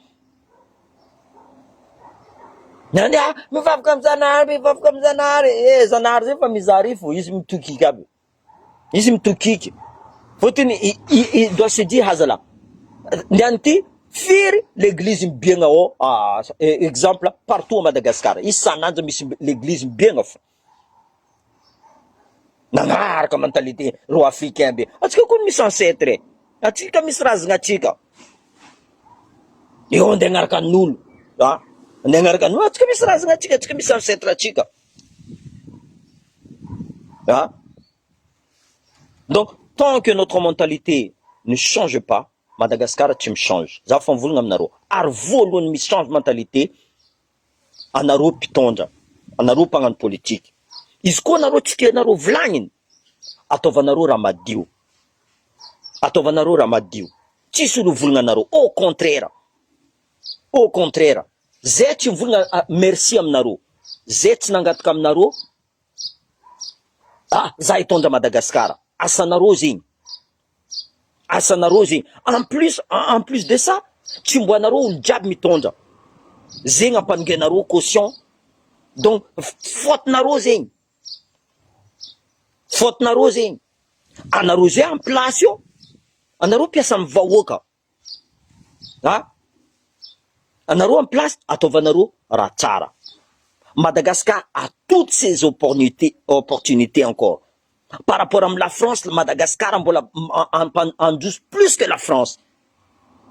nandeha mivavaka amy Zanahary, mivavaka amy Zanahary, Zanahary zay fa mizary fo, izy mitokiky aby, izy mitokiky fotony il doit se dire hazala nianty firy l'église mibiagna ao, exemple partout à Madagascar, isan'andro misy l'église mibiagna fo. Nagnaraka mentalité ro africain be, atsika koa misy ancêtre, atsika misy razagna atsika, eo andeha agnaraka n'olo, ah andeha agnaraka n'olo, atsika misy razagna atsika, atsika misy ancêtre atsika. Ah, donc tant que notre mentalité ne change pas, Madagascar tsy michange. Za fa mivolagna aminareo, ary voalohany misy change mentalité anareo mpitondra, anareo mpagnano politique. Izy koa anareo tsy tianareo volagniny, ataovanareo raha madio, ataovanareo raha madio, tsisy olo volagna anareo, au contraire, au contraire, zay tsy mivolagna merci aminareo, zay tsy nangataka aminareo, ah za hitondra Madagascar, asanareo zegny, asanareo zegny. En plus de ça, tsy mboanareo olo jiaby mitondra, zegny ampanongenareo caution, donc faute-nareo zegny, faute-nareo zegny, anareo zay en place io, anareo mpiasa amy vahoaka, ah anareo en place ataovanareo raha tsara. Madagascar a toutes ces opportunités encore. Par rapport à la France, Madagascar en douce plus que la France.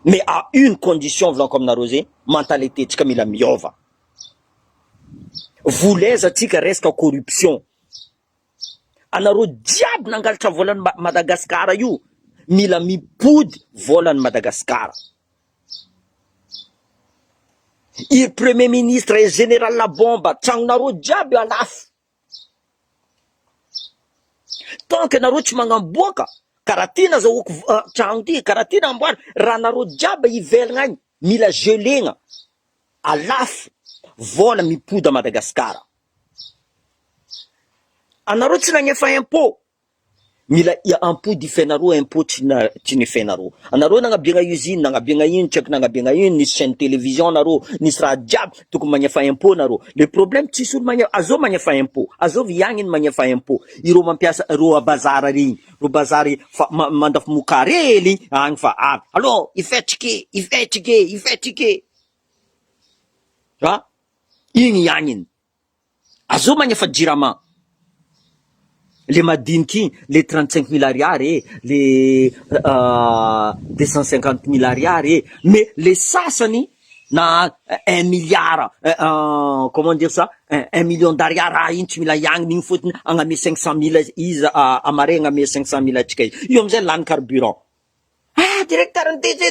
Mais à une condition, comme narosé, mentalité, tika mila miova. Voulez tika reste corruption. Anaro diable nangalatra volan Madagascar yu, mila mipody volan Madagascar. Il premier ministre et général la bomba, tsangnaro diable alaf. Tant que naro tsy magnamboaka, karatina zaoko tragno ty, karatina amboary, raha naro diable ivelagna agny, mila gelegna, alaf, vola mipody a Madagascar. Anaro tsy nagnefa impôt, mila impôt fenaro, impôt tsy nifenaro. Anaro nagnabiagna usine, nagnabiagna ino, tsaky nagnabiagna ino, nisy chaîne télévision naro, nisy raha diable, tokony magnefa impôt naro. Le problème tsisy olo magnefa, azo magnefa impôt, azo viagny iny magnefa impôt. Iro mampiasa ro a bazara regny, ro bazary mandafy mokarely agny fa avy. Alors, ifetrike. Ah, igny ihany iny azo magnefa jirama le madiniky igny le 35 000 ariary le 250 000 ariary mais le sasany na 1 milliard comment dire ça 1 million d'ariary raha iny tsy mila iagniny igny fotony agname 500 000 izy amare agname 500 000 atsika izy io amizay lany carburant directeur ny DG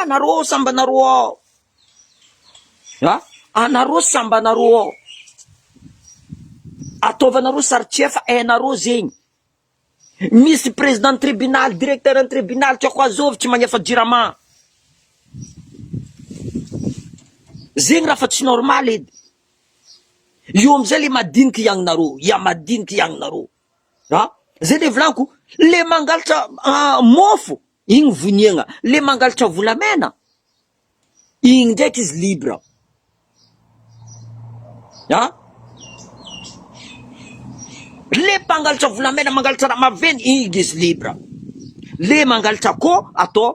anarô samba anarô ao anarô samba anarô ao ataovanarô sarotsefa ainarô zegny misy président tribunal directeur ny tribunal tsy ako azovy tsy magnefa jirama zegny raha fa tsy normal edy io amizay le madiniky iagnonarô madiniky iagnonarô zay le volaniko le mangalatra mofo igny voniagna le mangalatra volamena igny ndraiky izy libre le mpangalatra volamena mangalatra raha maveny igny izy libre le mangalatra ko atao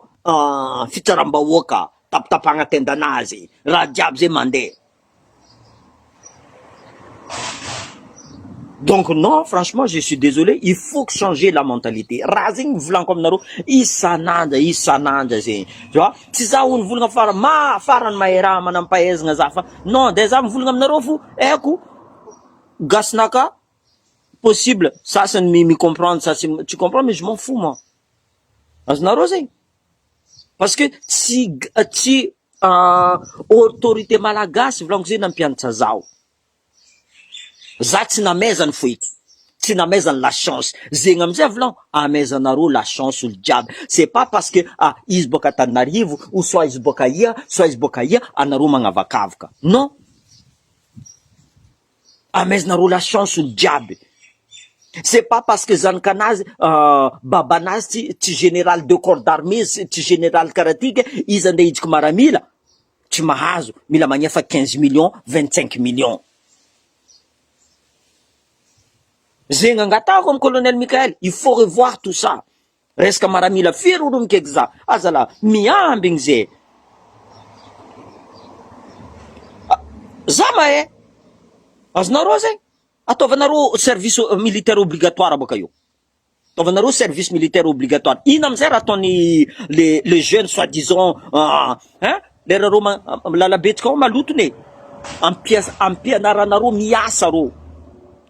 fitsaram-bahoaka tapitapagna tendanazy raha jiaby zay mandeha donc non franchement je suis désolé il faut que changer la mentalité raha zegny volaniko aminareo isanandra zegny tu vois tsy za ony volagna farany mahay raha manampahaizagna za fa non de za mivolagna aminareo fo aiko gasinaka possible sasany mi comprendre sasany tu comprends mais je m'en fous moi azonareo zegny parce que tsy autorité malagasy volaniko zegny nampianatra zao za tsy namezany foiky tsy namezany la chance zegny amizay volaniko amezanareo la chance olo jiaby c'est pas parce que izy boka Antananarivo ou soit izy boka ia anareo magnavakavaka non amezanareo la chance olo jiaby c'est pas parce que zanakanazy babanazy tsy général de corps d'armée tsy général karatika izy andeha ijiky maramila tsy mahazo mila magnefa 15 millions 25 millions zegny angatako am colonel Michael il faut revoir tout ça resaka maramila firy olo mikaiky za azala miambigny zay za mahe azonareo zegny ataovanareo service militaire obligatoire boka io ataovanareo service militaire obligatoire ina amizay raha ataony les jeunes soi disant lera rô lalabetsika ao malotony ampianaranareo miasa rô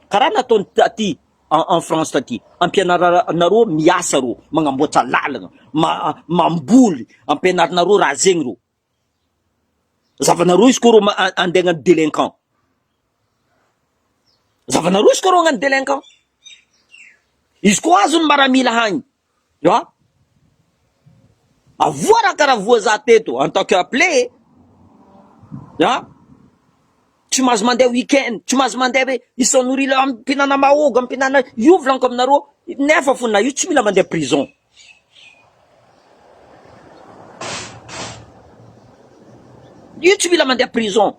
karaha nataony taty en France taty ampianaranareo miasa rô magnamboatra lalagna mamboly ampianaranareo raha zegny rô zavanareo izy ko rô andeha agnano délinquant zavanareo izy ko rô agnano délinquant izy ko azony maramila hagny avoa raha karaha voa za teto en tant que appelé tsy mahazo mandeha week-end tsy mahazo mandeha hoe isan'orila ampinana mahogo ampinana io volaniko aminareo nefa fonina io tsy mila mandeha prison io tsy mila mandeha prison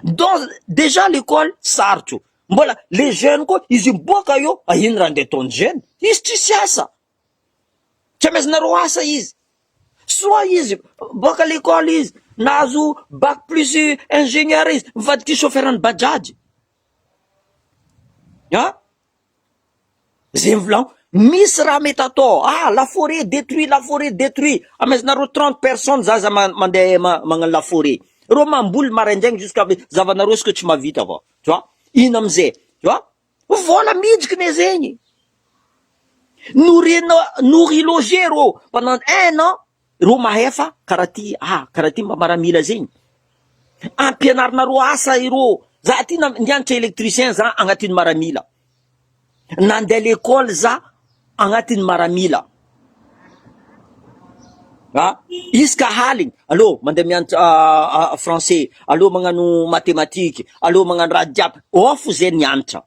donc déjà l'école sarotro mbola les jeunes ko izy miboaka io ino raha ndeha ataony jeune izy tsisy asa tsy amezanareo asa izy soit izy boaka l'école izy nahazo bac plus ingénieur izy mivadiky chauffeur ny bajaj zay volagno misy raha mety atao la forêt détruit amezanareo 30 personnes zaza mandeha magnano la forêt ro mamboly maraindraigny jusqu'à zavanareo izy ko tsy mavita avao tu vois ino amizay tu vois vola mijiky ne zegny nourri loger ro pendant 1 an ro mahefa karaha ty mba maramila zegny ampianarinareo asa iro za ty nianatra électricien za agnatin'ny maramila nandeha l'école za agnatin'ny maramila iska haligny allo mandeha mianatra français allo magnano mathématique allo magnano raha jiaby fo zay nianatra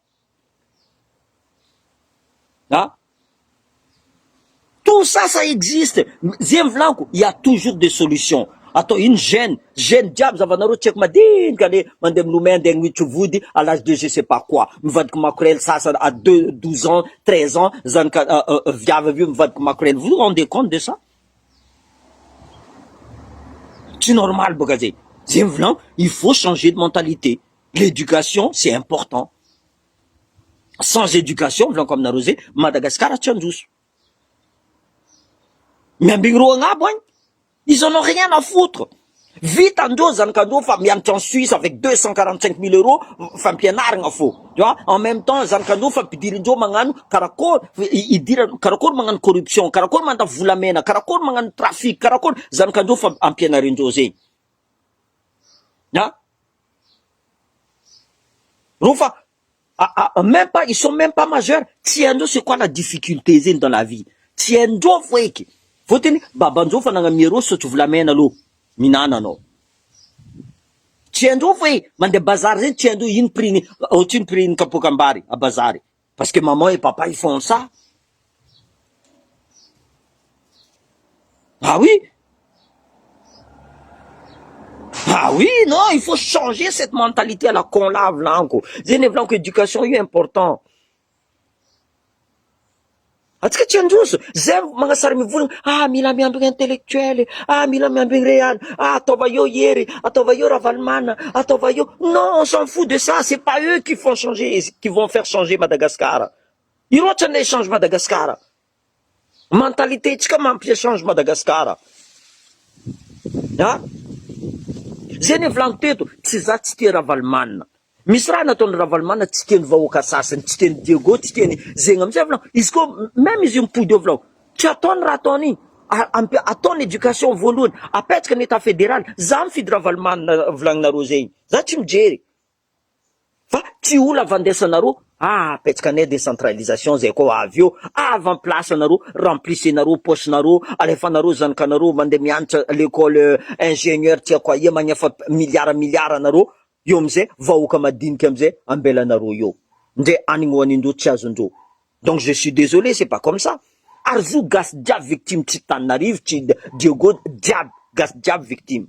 tout ça ça existe zay volaniko il y a toujours des solutions atao ino jeune jiaby zavanareo tsy haiko madinika le mandeha milomay andeha agnitry vody à l'âge de je sais pas quoi mivadiky makorel sasany à 12 ans 13 ans zanaka viavy avy io mivadiky makorel vous vous rendez compte de ça tsy normal boka zay Il faut changer de mentalité. L'éducation, c'est important. Sans éducation, comme Narosé, Madagascar a tchandous. Mais ils en ont rien à foutre. Vite en dos, Zankando, famille en Suisse avec 245 000 euros, femme pianar nga fo. Tu vois, en même temps, Zankando, femme dirijo mangan, karakor, il dit, karakor mangan corruption, karakor mangan vulamena, karakor mangan trafic, karakor, Zankando, femme en pianarin josé. Ya? Rufa, même pas, ils sont même pas majeurs. Tiendo, c'est quoi la difficulté dans la vie? Tiendo, faut tenir, babanzo, fananga miro, so tu vulamena lo. Minana no. Tiendo foi, mande bazar, tiendo in prini, outin prini kapokambari, à bazari. Parce que maman et papa, ils font ça. Ah oui? Ah oui, non, il faut changer cette mentalité à la con lave blanco. Zene blanco, éducation est important. Atsika tiandroso, zay magnasara mivôlagna, mila miambigny intellectuel, mila miambigny réal, ataova io yery, ataova io Ravalmana, ataova io. Non, on s'en fout de ça, c'est pas eux qui font changer, qui vont faire changer Madagascar. Ils vont changer Madagascar. Mentalité, tu comment change Madagascar. Hein? Zene vlanteto, tsy za tsy tia Ravalmana. Misy raha nataony Ravalmana tsy tiany vahoaka sasany, tsy tiany Diego, tsy tiany zegny amizay volao. Izy ko même izy mipody eo volao, tsy ataony raha ataony igny. Ataony éducation voalohany, apetraka ny état fédéral, za mifidy Ravalmana volagninareo zegny. Za tsy mijery. Fa tsy olo avandesanareo, apetraka anay décentralisation zay koa avy eo, avant-place anareo, remplissez-nareo poche-nareo, alefanareo zanakanareo mandeha mianatra l'école ingénieur tiako aia magnefa milliard anareo. Io amizay vahoaka madinika amizay ambelanareo io. Ndre anigny hoanindreo tsy azondreo. Donc je suis désolé, c'est pas comme ça. Arzo gas diable victime tsy Tananarivo, tsy Diego diable gas diable victime.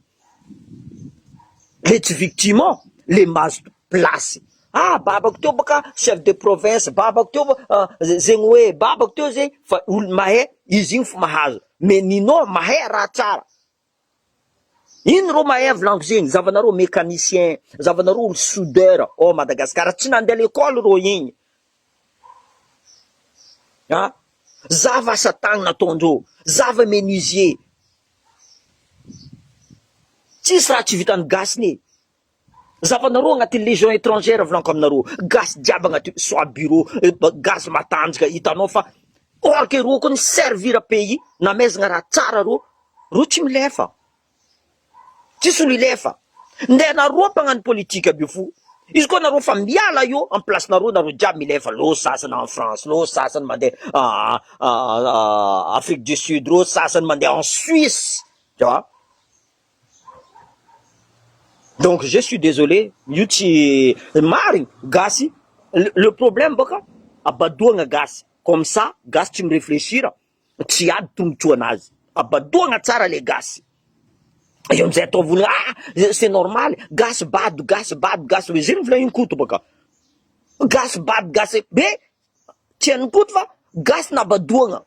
Les victimes, les masses place. Babako teo baka chef de province, babako teo zegny hoe babako teo zegny fa olo mahay izy igny fa mahazo. Mais nino mahay raha tsara. Ino ro mahay volanko zegny, zavanareo mécanicien, zavanareo olo soudeur, Madagascar, tsy nandeha l'école ro igny. Zava asa tagna nataondreo, zava menuisier. Tsisy raha tsy vitany gasiny. Zavanareo agnaty légion étrangère volanko aminareo, gasy jiaby agnaty soit bureau, gasy matanjaka hitanao fa or que ro koa servir pays, namezagna raha tsara ro tsy milefa. Tsisy olo ilefa. Nde nareo mpagnano politique aby fo. Izy koa nareo fa miala io, en place nareo jiaby milefa, lo sasany en France, lo sasany mandeha Afrique du Sud, lo sasany mandeha en Suisse. Tu vois? Donc je suis désolé, yuti marine, gassi, le problème baka, abadoanga gassi. Comme ça, gassi tu me réfléchir, tu as tout anazy. Abadoanga tsara les gassi. Io amizay atao vola, c'est normal, gasy bado, zay vola iny koto baka. Gasy bado, gasy be, tiany koto fa, gasy nabadoanga.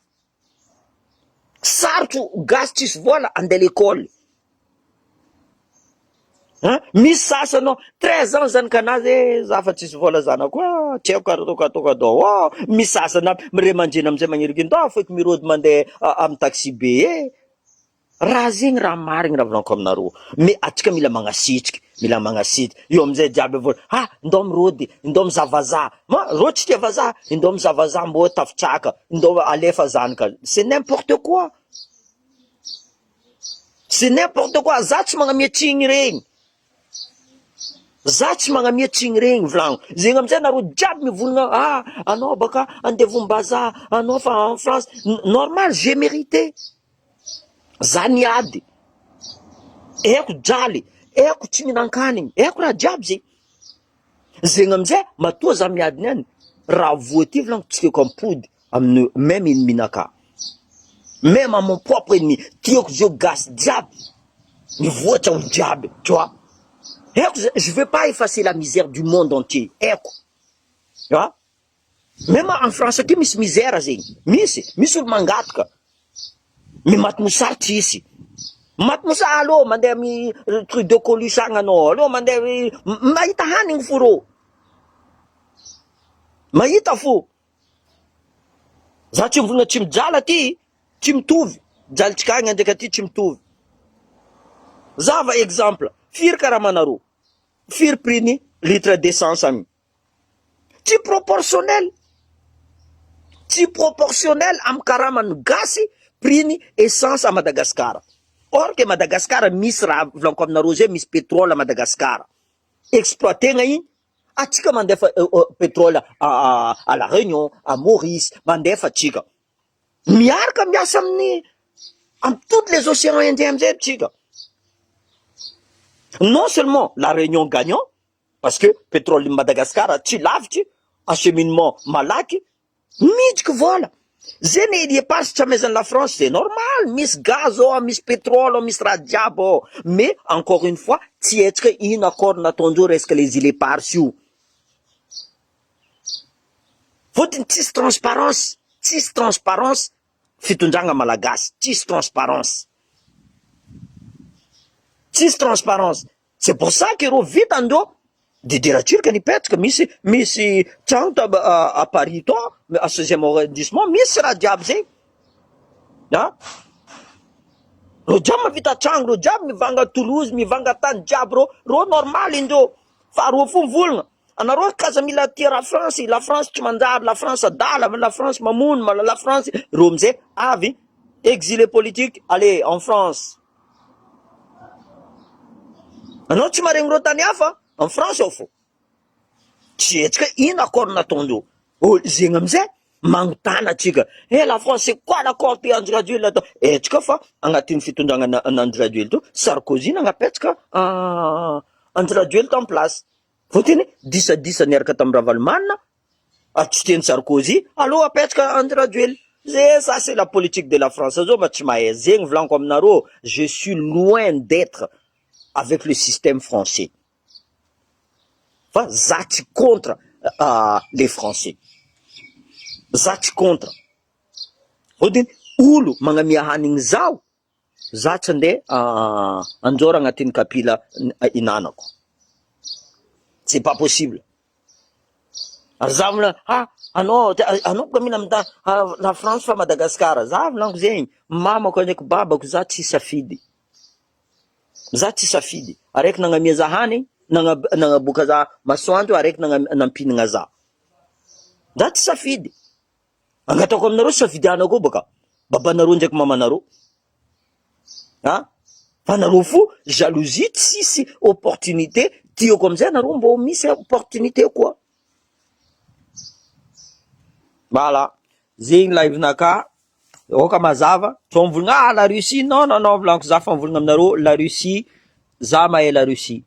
Sarotro gasy tsisy vola andeha l'école. Misy sasanao 13 ans zanakanazy zafa tsisy vola zanako tsy haiko atao misy sasana mire manjena amizay magneriky ndo feky mirody mandeha amy taxi be raha zegny raha marigny raha volanko aminareo. Mais atsika mila magnasitriky, io amizay jiaby vola ndo mirody, ndo mizavaza ro tsy tia vazaha, ndo mizavaza mbo tafitraka, ndo alefa zanaka. C'est n'importe quoi, za tsy magnamiatrigny regny. Za tsy magnamiatrigny regny volagno. Zegny amizay nareo jiaby mivolagna anao baka andevombazaha, anao fa en France. Normal, j'ai mérité. Za niady, eko jaly, eko tsy minan-kanigny, eko raha jiaby zegny. Zegny amizay matoa za miady niany, raha voaty volagno tsy tiako ampody amin'ny même ennemi-naka. Même à mon propre ennemi, tiako zio gasy diable, mivoatra olo diable, tu vois. Je veux pas effacer la misère du monde entier. Eko. Tu vois? Même en France, qui mis misère, zing. Mis olo mangataka. Mais maty mosary tsisy. Maty mosa alô mandeha ami truc de coliche agny anao, alô mandeha mahita hanigny fo rô, mahita fo. Za tsy mivolagna tsy mijala ty, tsy mitovy, jalitsika agny ndraiky aty tsy mitovy. Zava exemple, firy karaha manarô, firy prix-ny litre d'essence agny, tsy proportionnel, tsy proportionnel amy karamany gasy prix-ny essence à Madagasikara. Or que Madagasikara misy raha volaniko aminareo zay, misy pétrole à Madagasikara exploitena igny, atsika mandefa pétrole à La Réunion, à Maurice, mandefa atsika miaraka miasa amin'ny toutes les océans indiens amizay atsika. Non seulement La Réunion gagnant, parce que pétrole Madagascar tsy lavitry, acheminement malaky, midika vola. Zany il passe tsy amaizany la France, c'est normal, misy gaz ao, misy pétrole ao, misy raha jiaby ao, mais encore une fois tsy etsika ino accord nataondreo resaka les îles éparses io. Fôtiny tsisy transparence fitondragna malagasy, tsisy transparence. C'est pour ça que rô vitandreo didiratsirika nipetraka, misy tragno à Paris to, à 16e arrondissement, misy raha jiaby zay. Rô jiaby mavita tragno, rô jiaby mivanga Toulouse, mivanga tany jiaby rô normal indreo. Fa rô fo mivolagna, anareo kaza mila tia la France tsy manjary, la France adala, la France mamono, la France rô amizay avy exilé politique, allez en France. Anao tsy maregny rô tany hafa, en France ao fo. Tsy etsika ino accord nataondreo. Zegny amizay magnotana atsika, la France c'est quoi l'accord ty André Rajoelina atao? Etsika fa agnatin'ny fitondragna André Rajoelina to, Sarkozy nagnapetraka André Rajoelina to en place. Fôtiny disadisa niaraka tamy Ravalomanina, tsy tiany Sarkozy, alô apetraka André Rajoelina. Ça c'est la politique de la France. Zao ma tsy mahay, zegny volaniko aminareo, je suis loin d'être avec le système français. Fa za tsy contre les Français. Za tsy contre. Fôtiny olo magnamia hanigny zao, za tsy andeha anjora agnatin'ny kapila inanako. C'est pas possible. Ary za volana, anao boka mila amita la France fa Madagasikara. Za volaniko zegny, mamako ndraiky babako, za tsy safidy. Za tsy safidy. Araiky nagnamia za hanigny, nagnaboaka za masoandro, araiky nampinagna za. Za tsy safidy. Agnataoko aminareo safidianako baka, babanareo ndraiky mamanareo. Fa nareo fo jalousie, tsisy opportunité, tiako amizay nareo mbo misy opportunité koa. Voilà, zegny live-naka, oka mazava, fa mivolagna la Russie, non, volaniko za fa mivolagna aminareo, la Russie, za mahay la Russie,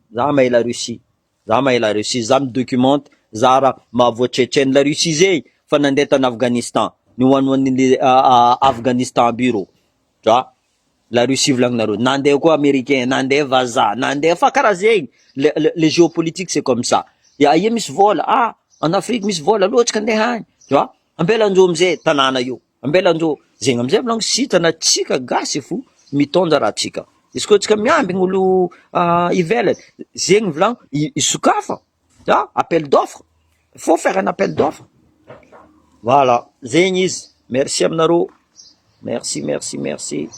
za midocumente, za raha mahavoatretreny la Russie zay, fa nandeha tany Afghanistan, nihoanihoan'ile Afghanistan bureau, la Russie volagninareo, nandeha koa américain, nandeha vazaha, nandeha fa karaha zegny, le géopolitique c'est comme ça. Ia misy vola, en Afrique misy vola loatsika andeha agny, tu vois, ambelandreo amizay tanàna io, ambelandreo, zegny amizay volagno sitana tsika gasy fo mitondra raha tsika. Izy koa tsika miambigny olo ivelany, zegny volagno isokafa, appel d'offre, faut faire un appel d'offre. Voilà, zegny izy, merci aminareo, merci.